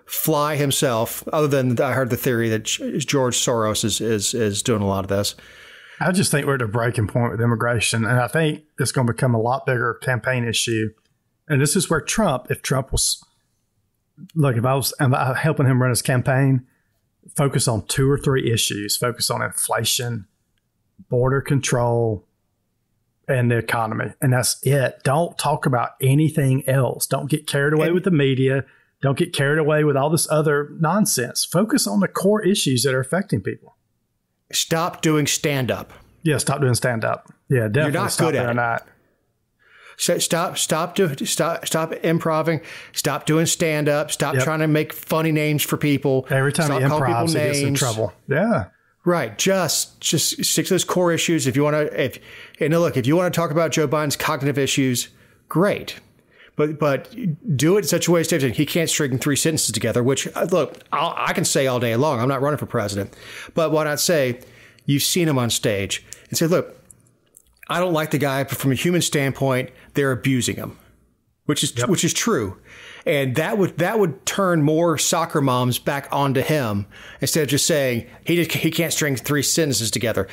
Speaker 2: fly himself? Other than I heard the theory that George Soros is doing a lot of this.
Speaker 3: I just think we're at a breaking point with immigration, and I think it's going to become a lot bigger campaign issue. And this is where if Trump was, look, if I was helping him run his campaign, focus on 2 or 3 issues. Focus on inflation, border control, and the economy. And that's it. Don't talk about anything else. Don't get carried away with the media. Don't get carried away with all this other nonsense. Focus on the core issues that are affecting people.
Speaker 2: Stop doing stand-up.
Speaker 3: Yeah, stop doing stand-up. Yeah, definitely.
Speaker 2: You're not good at it.
Speaker 3: Not.
Speaker 2: So stop improving. Stop doing stand-up. Stop trying to make funny names for people.
Speaker 3: Every time he improves, he gets in trouble. Yeah.
Speaker 2: Right. Just stick to those core issues. If you want to, if you want to talk about Joe Biden's cognitive issues, great. But do it in such a way as he can't string 3 sentences together, which, look, I can say all day long. I'm not running for president. But why not say, you've seen him on stage and say, look, I don't like the guy, but from a human standpoint, they're abusing him, which is true. And that would turn more soccer moms back onto him instead of just saying he can't string 3 sentences together.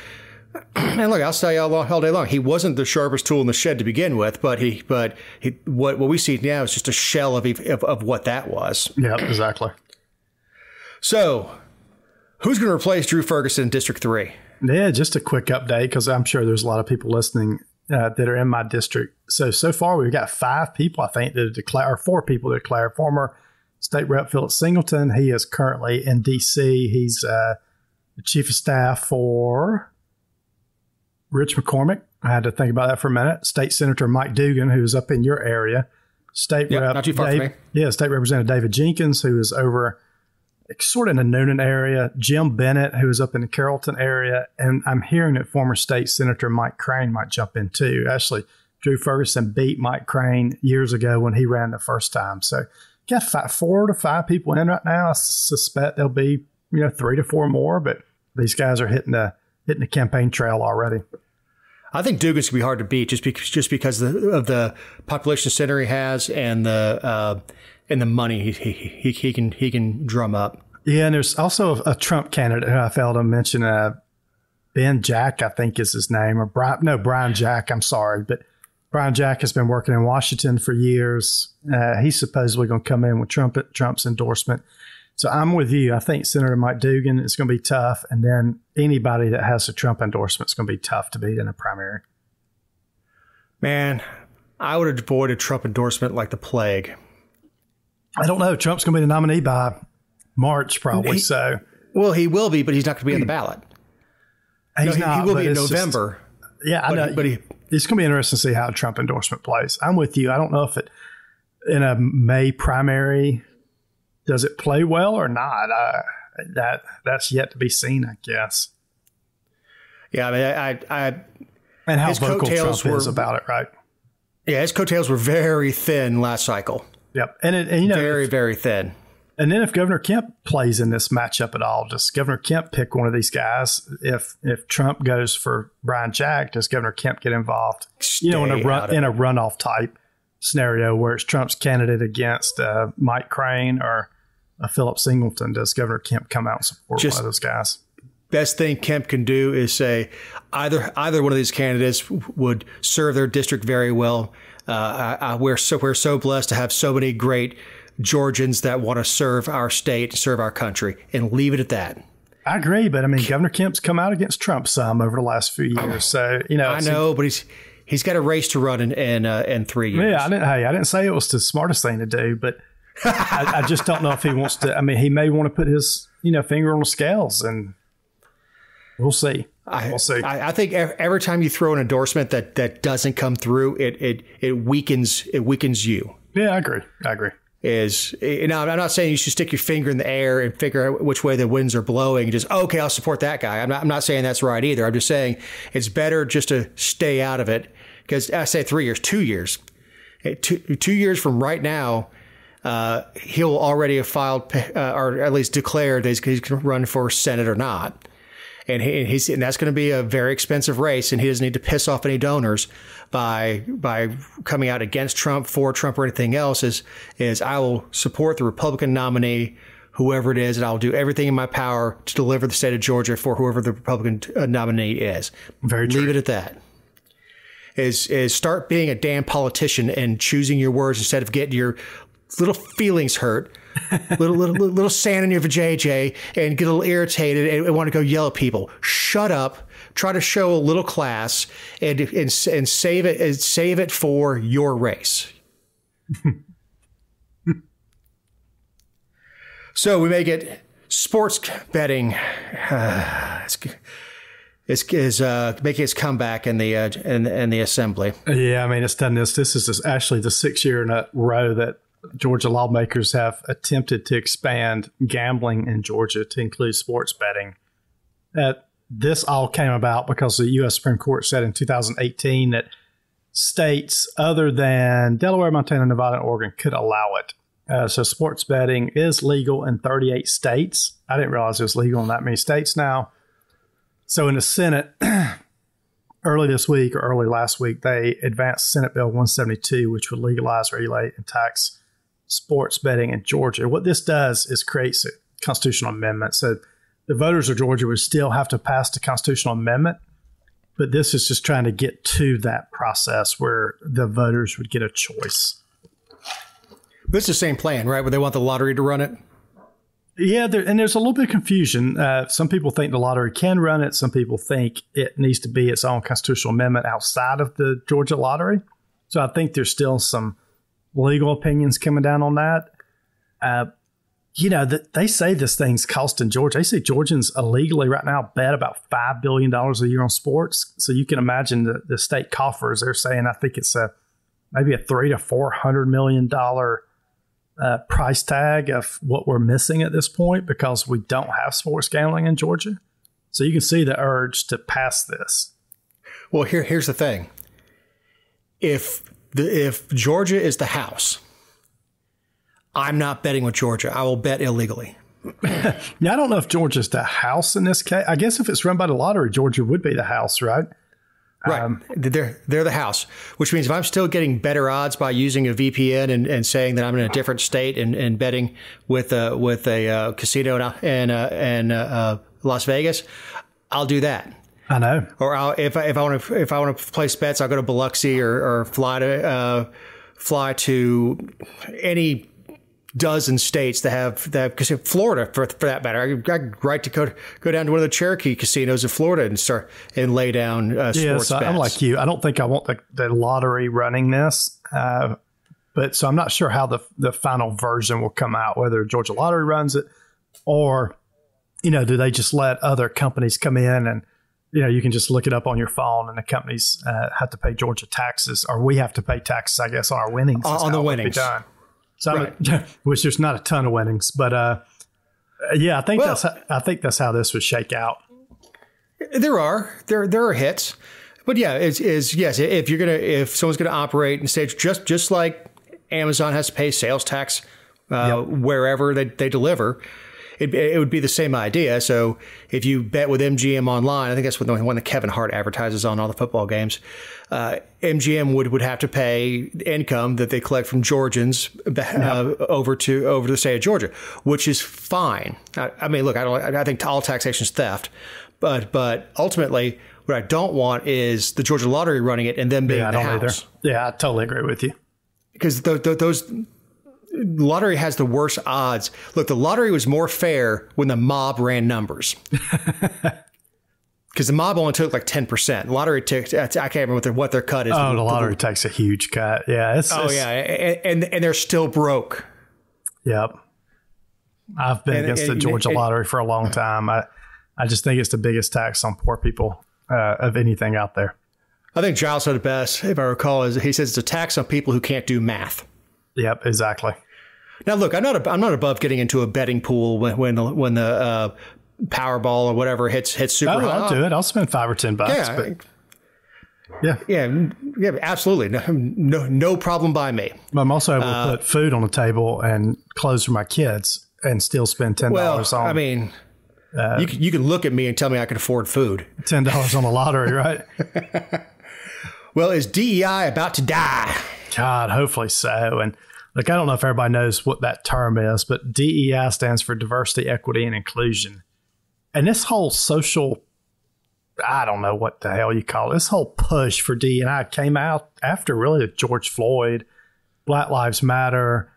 Speaker 2: And look, I'll tell you all day long, he wasn't the sharpest tool in the shed to begin with, but what we see now is just a shell of what that was.
Speaker 3: Yeah, exactly.
Speaker 2: So, who's going to replace Drew Ferguson in District 3?
Speaker 3: Yeah, just a quick update because I'm sure there's a lot of people listening that are in my district. So far we've got 5 people, I think, that declare, or 4 people that declare. Former State Rep Philip Singleton, he is currently in D.C. He's the Chief of Staff for Rich McCormick. I had to think about that for a minute. State Senator Mike Dugan, who's up in your area. State Rep,
Speaker 2: not too far from me.
Speaker 3: Yeah, State Representative David Jenkins, who is over sort of in the Noonan area. Jim Bennett, who is up in the Carrollton area. And I'm hearing that former State Senator Mike Crane might jump in too. Actually, Drew Ferguson beat Mike Crane years ago when he ran the first time. So got 4 to 5 people in right now. I suspect there'll be 3 to 4 more, but these guys are hitting the campaign trail already.
Speaker 2: I think Dugan's gonna be hard to beat just because of the population center he has and the money he can drum up.
Speaker 3: Yeah, and there's also a Trump candidate who I failed to mention. Ben Jack, I think is his name, or Brian Jack. I'm sorry, but Brian Jack has been working in Washington for years. He's supposedly going to come in with Trump's endorsement. So I'm with you. I think Senator Mike Dugan is going to be tough. And then anybody that has a Trump endorsement is going to be tough to beat in a primary.
Speaker 2: Man, I would avoid a Trump endorsement like the plague.
Speaker 3: I don't know. Trump's going to be the nominee by March, probably.
Speaker 2: Well, he will be, but he's not going to be on the ballot.
Speaker 3: He's not.
Speaker 2: He will be in November.
Speaker 3: I know. But it's going to be interesting to see how a Trump endorsement plays. I'm with you. I don't know if it in a May primary, does it play well or not? That's yet to be seen, I guess.
Speaker 2: Yeah, I mean,
Speaker 3: and how vocal Trump is about it, right?
Speaker 2: Yeah, his coattails were very thin last cycle.
Speaker 3: Yep, and you know,
Speaker 2: very thin.
Speaker 3: And then if Governor Kemp plays in this matchup at all, does Governor Kemp pick one of these guys? If Trump goes for Brian Jack, does Governor Kemp get involved? In a runoff type scenario where it's Trump's candidate against Mike Crane or Philip Singleton, does Governor Kemp come out and support one of those guys?
Speaker 2: Best thing Kemp can do is say either one of these candidates would serve their district very well. We're so blessed to have so many great Georgians that want to serve our state, serve our country, and leave it at that.
Speaker 3: I agree, but I mean, Governor Kemp's come out against Trump some over the last few years. So
Speaker 2: I know, but he's got a race to run in 3 years.
Speaker 3: Yeah, I didn't say it was the smartest thing to do, but I just don't know if he wants to. I mean, he may want to put his finger on the scales, and we'll see. We'll see. I think every time you throw an endorsement that doesn't come through, it weakens you. Yeah, I agree.
Speaker 2: I'm not saying you should stick your finger in the air and figure out which way the winds are blowing and just, okay, I'll support that guy. I'm not saying that's right either. I'm just saying it's better just to stay out of it, because I say 3 years, 2 years. 2 years from right now, he'll already have filed or at least declared that he's going to run for Senate or not. And that's going to be a very expensive race, and he doesn't need to piss off any donors by coming out against Trump, for Trump, or anything else. Is I will support the Republican nominee, whoever it is, and I'll do everything in my power to deliver the state of Georgia for whoever the Republican nominee is. Very true. Leave it at that. Is start being a damn politician and choosing your words instead of getting your little feelings hurt. little sand in your vajayjay, and get a little irritated and want to go yell at people. Shut up. Try to show a little class and save it for your race. So we make it sports betting. Is making its comeback in the assembly.
Speaker 3: Yeah, I mean, it's done this. This is actually the 6th year in a row that Georgia lawmakers have attempted to expand gambling in Georgia to include sports betting. This all came about because the U.S. Supreme Court said in 2018 that states other than Delaware, Montana, Nevada, and Oregon could allow it. So sports betting is legal in 38 states. I didn't realize it was legal in that many states now. So in the Senate, early this week or early last week, they advanced Senate Bill 172, which would legalize, regulate, and tax sports betting in Georgia. What this does is creates a constitutional amendment. So the voters of Georgia would still have to pass the constitutional amendment, but this is just trying to get to that process where the voters would get a choice.
Speaker 2: This is the same plan, right? Where they want the lottery to run it?
Speaker 3: Yeah, there's a little bit of confusion. Some people think the lottery can run it. Some people think it needs to be its own constitutional amendment outside of the Georgia lottery. So I think there's still some legal opinions coming down on that. They say this thing's costing Georgia. They say Georgians illegally right now bet about $5 billion a year on sports. So you can imagine the state coffers. They're saying, I think it's maybe a $300 to $400 million price tag of what we're missing at this point because we don't have sports gambling in Georgia. So you can see the urge to pass this.
Speaker 2: Well, here's the thing. If Georgia is the House, I'm not betting with Georgia. I will bet illegally.
Speaker 3: Now, I don't know if Georgia's the House in this case. I guess if it's run by the lottery, Georgia would be the House, right?
Speaker 2: Right. They're the House, which means if I'm still getting better odds by using a VPN and saying that I'm in a different state and betting with a casino in Las Vegas, I'll do that.
Speaker 3: I know.
Speaker 2: Or if I want to place bets, I'll go to Biloxi or fly to any dozen states that have because Florida, for that matter, I got right to go down to one of the Cherokee casinos in Florida and lay down sports bets.
Speaker 3: I'm like you. I don't think I want the lottery running this. But so I'm not sure how the final version will come out, whether Georgia Lottery runs it or, do they just let other companies come in and, you can just look it up on your phone and the companies have to pay Georgia taxes, or we have to pay taxes, I guess, on our winnings.
Speaker 2: On the winnings.
Speaker 3: So
Speaker 2: right.
Speaker 3: Which there's not a ton of winnings, but I think that's how this would shake out.
Speaker 2: There are hits, but yeah, yes. If someone's gonna operate in states just like Amazon has to pay sales tax wherever they deliver, it would be the same idea. So if you bet with MGM online, I think that's the one that Kevin Hart advertises on all the football games. MGM would have to pay income that they collect from Georgians over the state of Georgia, which is fine. I mean, look, I think all taxation is theft, but ultimately, what I don't want is the Georgia Lottery running it and then being the house. Either.
Speaker 3: Yeah, I totally agree with you.
Speaker 2: Because those lottery has the worst odds. Look, the lottery was more fair when the mob ran numbers. Because the mob only took like 10%. The lottery took, I can't remember what their cut is.
Speaker 3: Oh, the lottery takes a huge cut. Yeah.
Speaker 2: And they're still broke.
Speaker 3: Yep. I've been against the Georgia Lottery for a long time. I just think it's the biggest tax on poor people of anything out there.
Speaker 2: I think Giles said it best, if I recall, is he says it's a tax on people who can't do math.
Speaker 3: Yep, exactly.
Speaker 2: Now, look, I'm not above getting into a betting pool when the Powerball or whatever hits super high.
Speaker 3: I'll do it. I'll spend $5 or $10.
Speaker 2: Yeah, absolutely, no problem by me.
Speaker 3: I'm also able to put food on the table and clothes for my kids and still spend $10 on.
Speaker 2: I mean. You can look at me and tell me I can afford food.
Speaker 3: $10 on the lottery, right?
Speaker 2: Well, is DEI about to die?
Speaker 3: God, hopefully so. And look, I don't know if everybody knows what that term is, but DEI stands for diversity, equity, and inclusion. And this whole social, I don't know what the hell you call it, this whole push for DEI came out after really George Floyd, Black Lives Matter.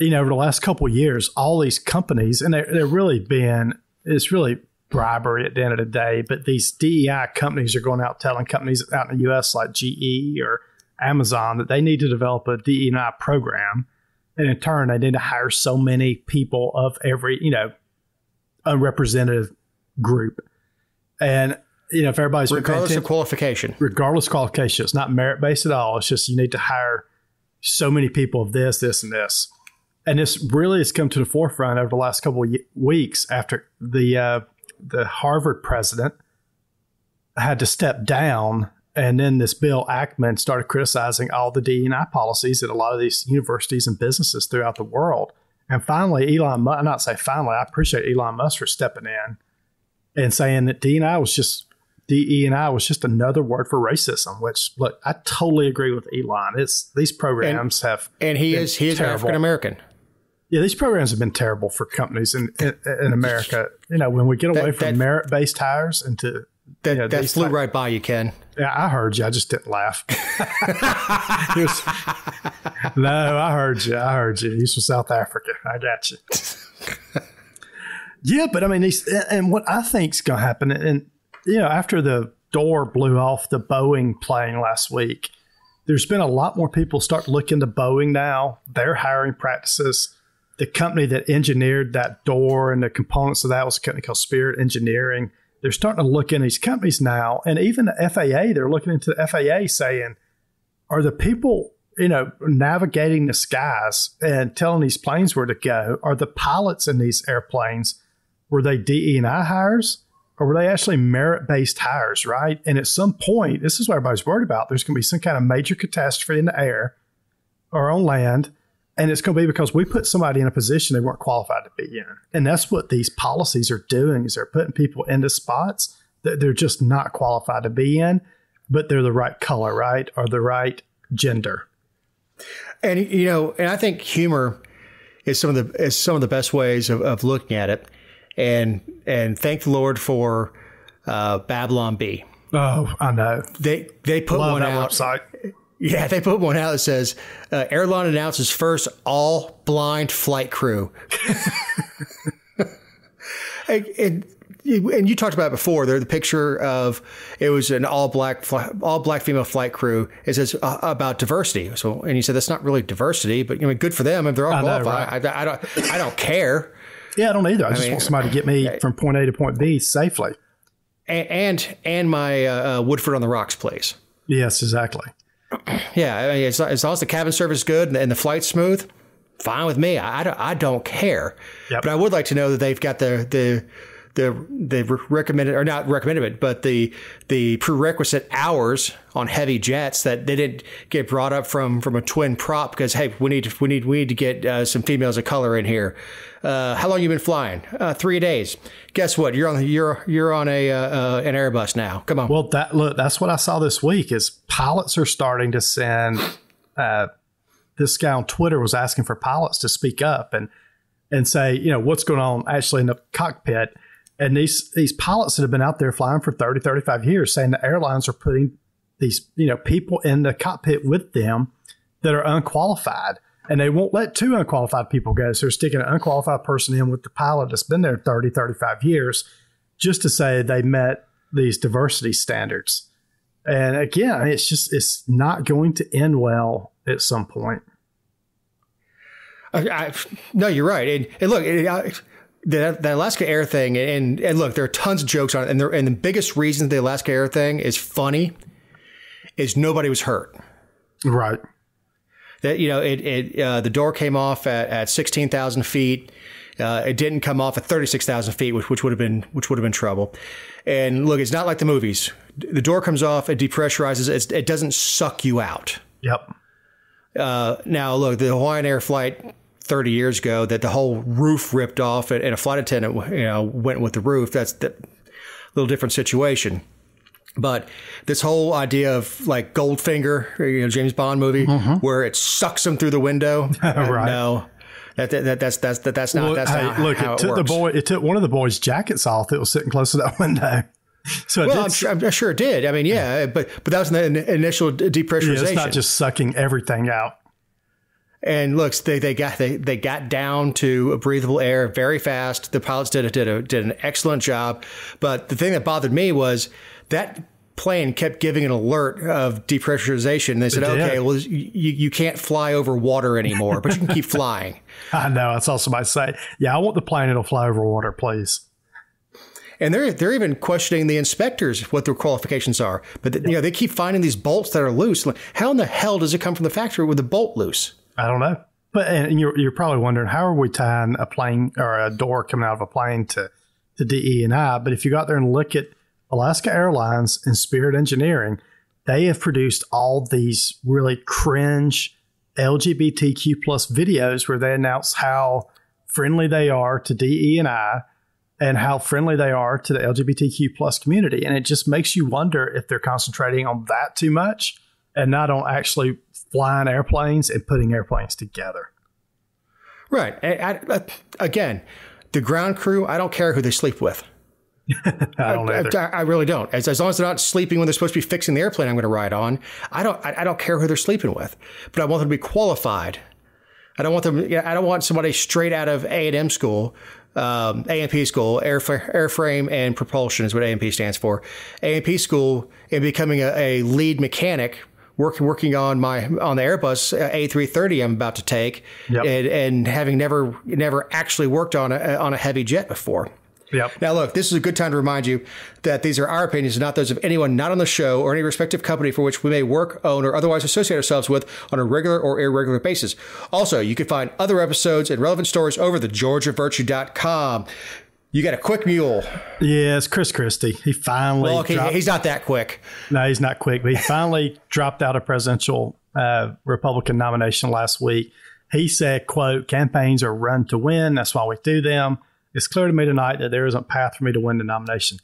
Speaker 3: Over the last couple of years, all these companies, and they're really being... It's really bribery at the end of the day, but these DEI companies are going out telling companies out in the U.S. like GE or Amazon that they need to develop a DEI program. And in turn, they need to hire so many people of every, unrepresented group. And, if everybody's...
Speaker 2: Regardless of qualification.
Speaker 3: Regardless of qualification. It's not merit-based at all. It's just you need to hire so many people of this, and this. And this really has come to the forefront over the last couple of weeks after the Harvard president had to step down. And then this Bill Ackman started criticizing all the DE&I policies at a lot of these universities and businesses throughout the world. And finally, I appreciate Elon Musk for stepping in and saying that DE&I was just another word for racism, which, look, I totally agree with Elon. These programs
Speaker 2: and he is African American.
Speaker 3: Yeah, these programs have been terrible for companies in America. When we get away from merit-based hires into
Speaker 2: that flew right by you, Ken.
Speaker 3: Yeah, I heard you. I just didn't laugh. No, I heard you. He's from South Africa. I got you. Yeah, but I mean, and what I think is going to happen, and after the door blew off the Boeing plane last week, there's been a lot more people start looking to Boeing now. Their hiring practices. The company that engineered that door and the components of that was a company called Spirit Engineering. They're starting to look in these companies now. And even the FAA, they're looking into the FAA saying, are the people, navigating the skies and telling these planes where to go, are the pilots in these airplanes, were they DE&I hires or were they actually merit-based hires, right? And at some point, this is what everybody's worried about. There's going to be some kind of major catastrophe in the air or on land. And it's going to be because we put somebody in a position they weren't qualified to be in. And that's what these policies are doing, is they're putting people into spots that they're just not qualified to be in, but they're the right color, right? Or the right gender.
Speaker 2: And, and I think humor is some of the best ways of looking at it. And thank the Lord for Babylon Bee.
Speaker 3: Oh, I know.
Speaker 2: They put one out.
Speaker 3: Website.
Speaker 2: Yeah, they put one out that says, airline announces first all-blind flight crew. And you talked about it before. There's the picture of, it was an all black female flight crew. It says about diversity. So, and you said that's not really diversity, but good for them if they're all qualified. Right. I don't care.
Speaker 3: Yeah, I don't either. I just want somebody to get me from point A to point B safely.
Speaker 2: And my Woodford on the Rocks, please.
Speaker 3: Yes, exactly.
Speaker 2: Yeah, I mean, as long as the cabin service is good and the flight's smooth, fine with me. I don't care. Yep. But I would like to know that they've got the recommended, or not recommended, but the prerequisite hours on heavy jets that they didn't get brought up from a twin prop because, hey, we need to get some females of color in here. How long you been flying? 3 days. Guess what? You're on an Airbus now. Come on.
Speaker 3: Well, that's what I saw this week is pilots are starting to send. This guy on Twitter was asking for pilots to speak up and say, what's going on actually in the cockpit. And these pilots that have been out there flying for 30, 35 years saying the airlines are putting these, people in the cockpit with them that are unqualified. And they won't let two unqualified people go. So they're sticking an unqualified person in with the pilot that's been there 30, 35 years just to say they met these diversity standards. And again, it's not going to end well at some point.
Speaker 2: No, you're right. And look, the Alaska Air thing, and look, there are tons of jokes on it. And the biggest reason the Alaska Air thing is funny is nobody was hurt.
Speaker 3: Right.
Speaker 2: That, the door came off at 16,000 feet. It didn't come off at 36,000 feet, which would have been trouble. And look, it's not like the movies. The door comes off, it depressurizes, it doesn't suck you out.
Speaker 3: Yep.
Speaker 2: Now, look, the Hawaiian Air flight 30 years ago that the whole roof ripped off and a flight attendant, went with the roof. That's a little different situation. But this whole idea of like Goldfinger, James Bond movie, where it sucks them through the window.
Speaker 3: Right.
Speaker 2: No, that's not how it works.
Speaker 3: It took one of the boys' jackets off that was sitting close to that window. So
Speaker 2: I'm sure it did. I mean, yeah, but that was the initial depressurization.
Speaker 3: Yeah, it's not just sucking everything out.
Speaker 2: And look, they got down to a breathable air very fast. The pilots did an excellent job. But the thing that bothered me was that plane kept giving an alert of depressurization. They said, okay, well, you can't fly over water anymore, but you can keep flying.
Speaker 3: I know. That's all somebody say. Yeah, I want the plane that'll fly over water, please.
Speaker 2: And they're even questioning the inspectors what their qualifications are. But they keep finding these bolts that are loose. How in the hell does it come from the factory with the bolt loose?
Speaker 3: I don't know. But and you're probably wondering, how are we tying a plane or a door coming out of a plane to DE&I? But if you go out there and look at Alaska Airlines and Spirit Engineering, they have produced all these really cringe LGBTQ plus videos where they announce how friendly they are to DE&I and how friendly they are to the LGBTQ plus community. And it just makes you wonder if they're concentrating on that too much and not on actually flying airplanes and putting airplanes together.
Speaker 2: Right. Again, the ground crew, I don't care who they sleep with. I really don't. As long as they're not sleeping when they're supposed to be fixing the airplane I'm going to ride on, I don't care who they're sleeping with. But I want them to be qualified. I don't want somebody straight out of A&M school, A&P school, airframe and propulsion is what A&P stands for. A&P school and becoming a lead mechanic. Working on the Airbus A330 I'm about to take, and having never actually worked on a heavy jet before.
Speaker 3: Yep.
Speaker 2: Now, look, this is a good time to remind you that these are our opinions, not those of anyone not on the show or any respective company for which we may work, own, or otherwise associate ourselves with on a regular or irregular basis. Also, you can find other episodes and relevant stories over at thegeorgiavirtue.com. You got a quick mule.
Speaker 3: Yeah, it's Chris Christie. He finally
Speaker 2: he's not that quick.
Speaker 3: No, he's not quick, but he finally dropped out a presidential Republican nomination last week. He said, quote, campaigns are run to win. That's why we do them. It's clear to me tonight that there isn't a path for me to win the nomination.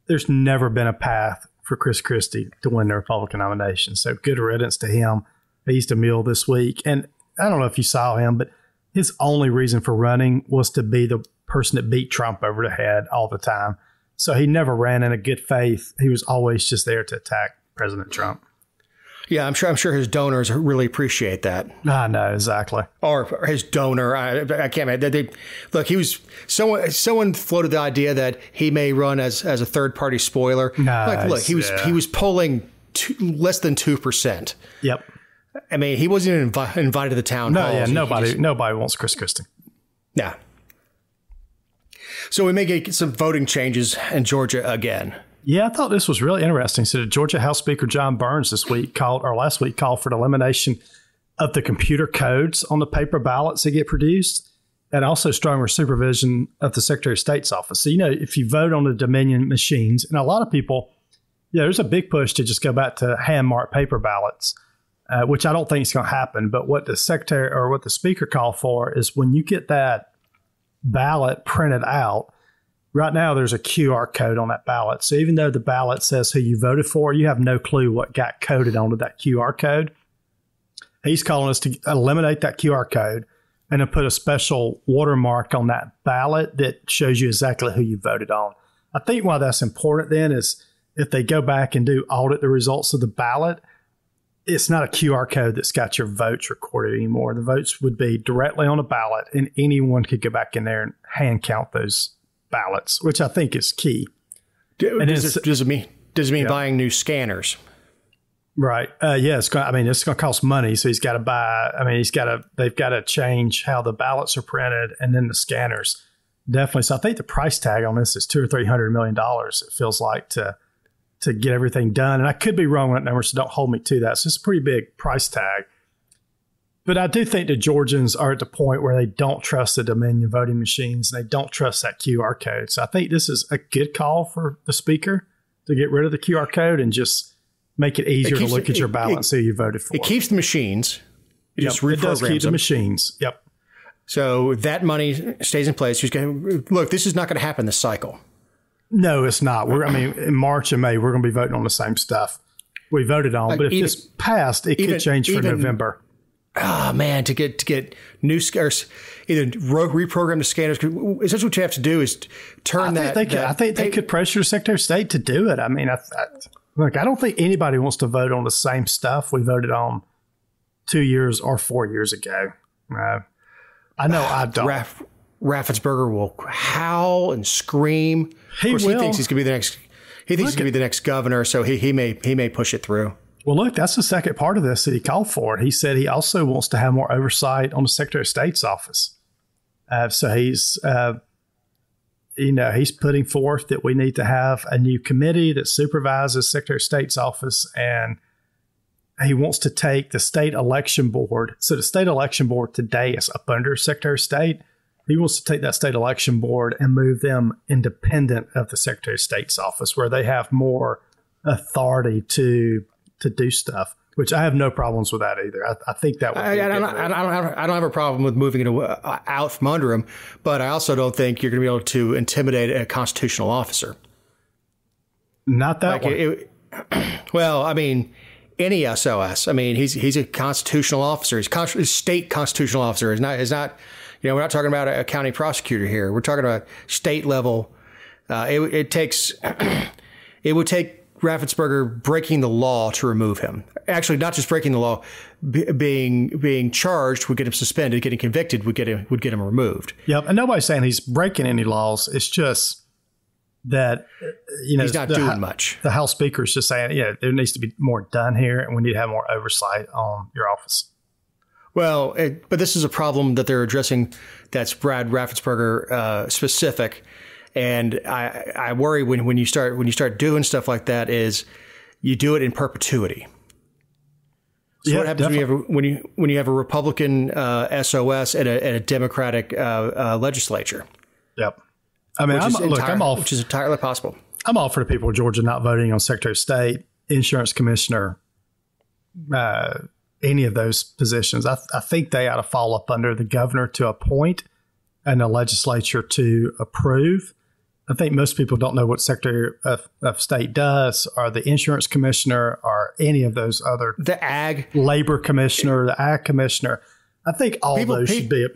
Speaker 3: There's never been a path for Chris Christie to win the Republican nomination. So good riddance to him. He's the mule this week. And I don't know if you saw him, but his only reason for running was to be the person that beat Trump over the head all the time. So he never ran in a good faith. He was always just there to attack President Trump.
Speaker 2: Yeah, I'm sure his donors really appreciate that.
Speaker 3: I know, exactly.
Speaker 2: Or his donor. I can't imagine. Look, he was someone floated the idea that he may run as a third party spoiler.
Speaker 3: Nice,
Speaker 2: look, he was polling less than 2%.
Speaker 3: Yep.
Speaker 2: I mean, he wasn't even invited to the town hall.
Speaker 3: Yeah, nobody wants Chris Christie.
Speaker 2: Yeah. So we may get some voting changes in Georgia again.
Speaker 3: Yeah, I thought this was really interesting. So the Georgia House Speaker John Burns last week called for the elimination of the computer codes on the paper ballots that get produced, and also stronger supervision of the Secretary of State's office. So, if you vote on the Dominion machines, and a lot of people, there's a big push to just go back to hand-marked paper ballots, which I don't think is going to happen. But what the Secretary or what the Speaker called for is when you get that ballot printed out, right now, there's a QR code on that ballot. So even though the ballot says who you voted for, you have no clue what got coded onto that QR code. He's calling us to eliminate that QR code and to put a special watermark on that ballot that shows you exactly who you voted on. I think why that's important then is if they go back and do audit the results of the ballot, it's not a QR code that's got your votes recorded anymore. The votes would be directly on a ballot, and anyone could go back in there and hand count those ballots, which I think is key.
Speaker 2: Does it mean buying new scanners?
Speaker 3: Right. Yeah. It's going to cost money. So he's got to buy. They've got to change how the ballots are printed, and then the scanners. Definitely. So I think the price tag on this is $200 or $300 million. It feels like to get everything done, and I could be wrong on that number, so don't hold me to that. So it's a pretty big price tag. But I do think the Georgians are at the point where they don't trust the Dominion voting machines and they don't trust that QR code. So I think this is a good call for the Speaker to get rid of the QR code and just make it easier to look at your ballot and see who you voted for.
Speaker 2: It keeps the machines. It just reprograms
Speaker 3: it does keep the machines. Yep.
Speaker 2: So that money stays in place. Look, this is not going to happen this cycle.
Speaker 3: No, it's not. In March and May, we're going to be voting on the same stuff we voted on. But if this passed, it could change for November.
Speaker 2: Oh, man, to get new scanners, either reprogram the scanners. Essentially what you have to do is turn
Speaker 3: I think they could pressure the Secretary of State to do it. I don't think anybody wants to vote on the same stuff we voted on 2 years or 4 years ago. I know I don't.
Speaker 2: Raffensperger will howl and scream. Of course, he thinks he's going to be the next. He thinks he's going to be the next governor, so he may push it through.
Speaker 3: Well, look, that's the second part of this that he called for. He said he also wants to have more oversight on the Secretary of State's office. So he's putting forth that we need to have a new committee that supervises Secretary of State's office, and he wants to take the state election board. So the state election board today is up under Secretary of State. He wants to take that state election board and move them independent of the Secretary of State's office, where they have more authority to do stuff, which I have no problems with that either. I think that would be I don't have a problem with moving it out from under him, but I also don't think you're going to be able to intimidate a constitutional officer. Not that way.
Speaker 2: Any SOS. He's a constitutional officer. He's a state constitutional officer. Is not. We're not talking about a county prosecutor here. We're talking about state level. It would take Raffensperger breaking the law to remove him. Actually, not just breaking the law, being charged would get him suspended. Getting convicted would get him removed.
Speaker 3: Yep, and nobody's saying he's breaking any laws. It's just that
Speaker 2: he's not doing much.
Speaker 3: The House Speaker is just saying, there needs to be more done here, and we need to have more oversight on your office.
Speaker 2: Well, but this is a problem that they're addressing that's Brad Raffensperger specific, and I worry when you start doing stuff like that is you do it in perpetuity. So what happens when you have a Republican SOS and a Democratic legislature?
Speaker 3: Yep. I'm all,
Speaker 2: which is entirely possible.
Speaker 3: I'm all for the people of Georgia not voting on Secretary of State, Insurance Commissioner, any of those positions. I think they ought to fall up under the governor to appoint and the legislature to approve. I think most people don't know what Secretary of State does, or the Insurance Commissioner, or any of those other.
Speaker 2: The Ag
Speaker 3: Labor Commissioner, the Ag Commissioner. I think all those should be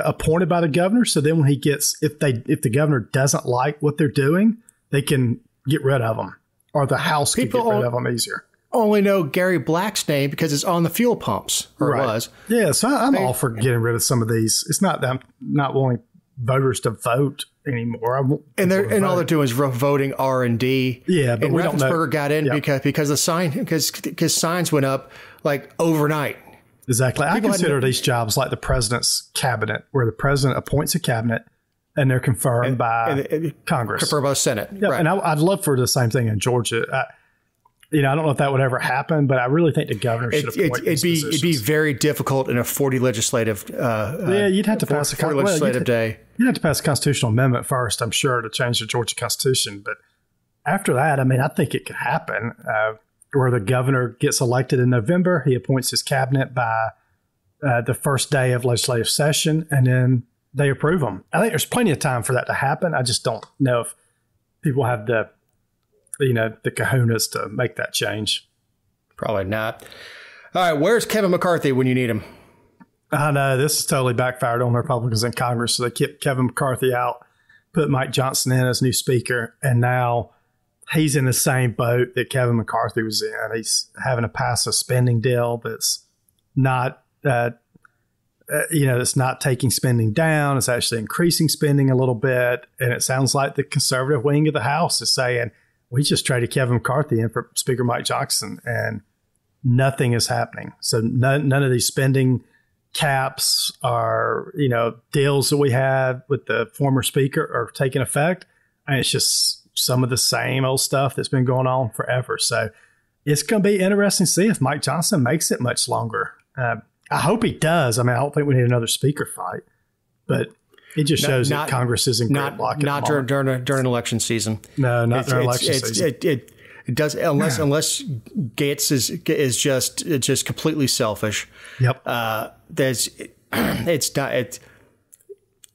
Speaker 3: appointed by the governor. So then when he gets, if the governor doesn't like what they're doing, they can get rid of them, or the House can get rid of them easier.
Speaker 2: only know Gary Black's name because it's on the fuel pumps, or it was.
Speaker 3: Yeah, so I'm all for getting rid of some of these. It's not that I'm not wanting voters to vote anymore.
Speaker 2: And all they're doing is voting R&D.
Speaker 3: Yeah, but
Speaker 2: and
Speaker 3: we don't know.
Speaker 2: Raffensperger got in because signs went up like overnight.
Speaker 3: Exactly. I consider these jobs like the president's cabinet, where the president appoints a cabinet and they're confirmed by Congress.
Speaker 2: Confirmed by the Senate.
Speaker 3: Yeah,
Speaker 2: right.
Speaker 3: and I'd love for the same thing in Georgia. I don't know if that would ever happen, but I really think the governor should appoint these positions.
Speaker 2: It'd be very difficult in a 40 legislative
Speaker 3: you'd have to pass a
Speaker 2: legislative day.
Speaker 3: You'd have to pass a constitutional amendment first, I'm sure, to change the Georgia Constitution. But after that, I think it could happen where the governor gets elected in November. He appoints his cabinet by the first day of legislative session, and then they approve them. I think there's plenty of time for that to happen. I just don't know if people have the kahunas to make that change.
Speaker 2: Probably not. All right, where's Kevin McCarthy when you need him?
Speaker 3: I know this has totally backfired on the Republicans in Congress. So they kept Kevin McCarthy out, put Mike Johnson in as new speaker, and now he's in the same boat that Kevin McCarthy was in. He's having to pass a spending deal that's not, it's not taking spending down. It's actually increasing spending a little bit. And it sounds like the conservative wing of the House is saying, we just traded Kevin McCarthy in for Speaker Mike Johnson, and nothing is happening. So none of these spending caps are, deals that we had with the former speaker are taking effect. And it's just some of the same old stuff that's been going on forever. So it's going to be interesting to see if Mike Johnson makes it much longer. I hope he does. I don't think we need another speaker fight, but it just shows that Congress isn't gridlock.
Speaker 2: Not during election season.
Speaker 3: No, not during election season.
Speaker 2: It does unless Gates is just completely selfish.
Speaker 3: Yep.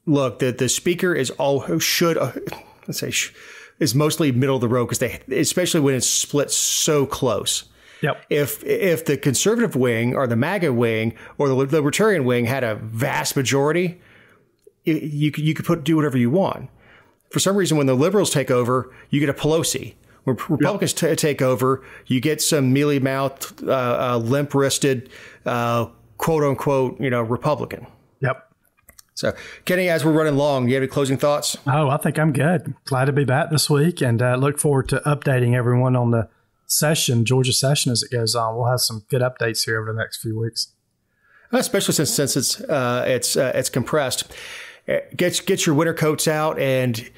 Speaker 2: Look, the speaker is mostly middle of the road because especially when it's split so close.
Speaker 3: Yep.
Speaker 2: If the conservative wing or the MAGA wing or the libertarian wing had a vast majority, you could do whatever you want. For some reason, when the liberals take over, you get a Pelosi. When Republicans take over, you get some mealy-mouthed, limp-wristed, quote-unquote, Republican.
Speaker 3: Yep.
Speaker 2: So, Kenny, as we're running long, you have any closing thoughts?
Speaker 3: Oh, I think I'm good. Glad to be back this week, and look forward to updating everyone on the Georgia session as it goes on. We'll have some good updates here over the next few weeks.
Speaker 2: Especially since it's compressed. Get your winter coats out and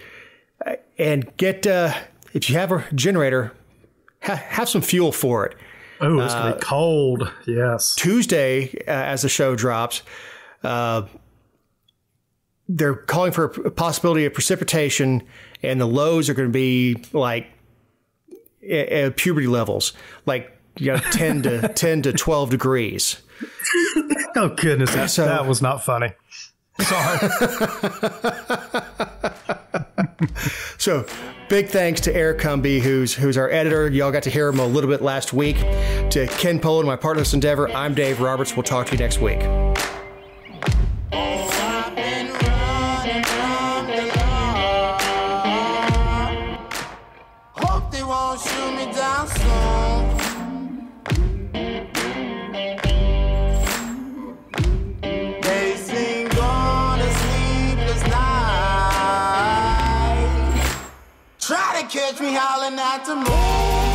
Speaker 2: get if you have a generator, have some fuel for it.
Speaker 3: Oh, it's going to be cold. Yes.
Speaker 2: Tuesday, as the show drops, they're calling for a possibility of precipitation, and the lows are going to be like puberty levels, like 10 to 12 degrees.
Speaker 3: Oh goodness, that was not funny. Sorry.
Speaker 2: So big thanks to Eric Cumby, who's our editor. Y'all got to hear him a little bit last week. To Ken Poland, my partner in this endeavor, I'm Dave Roberts. We'll talk to you next week.
Speaker 4: Hope they won't shoot me down soon. Catch me howling at the moon.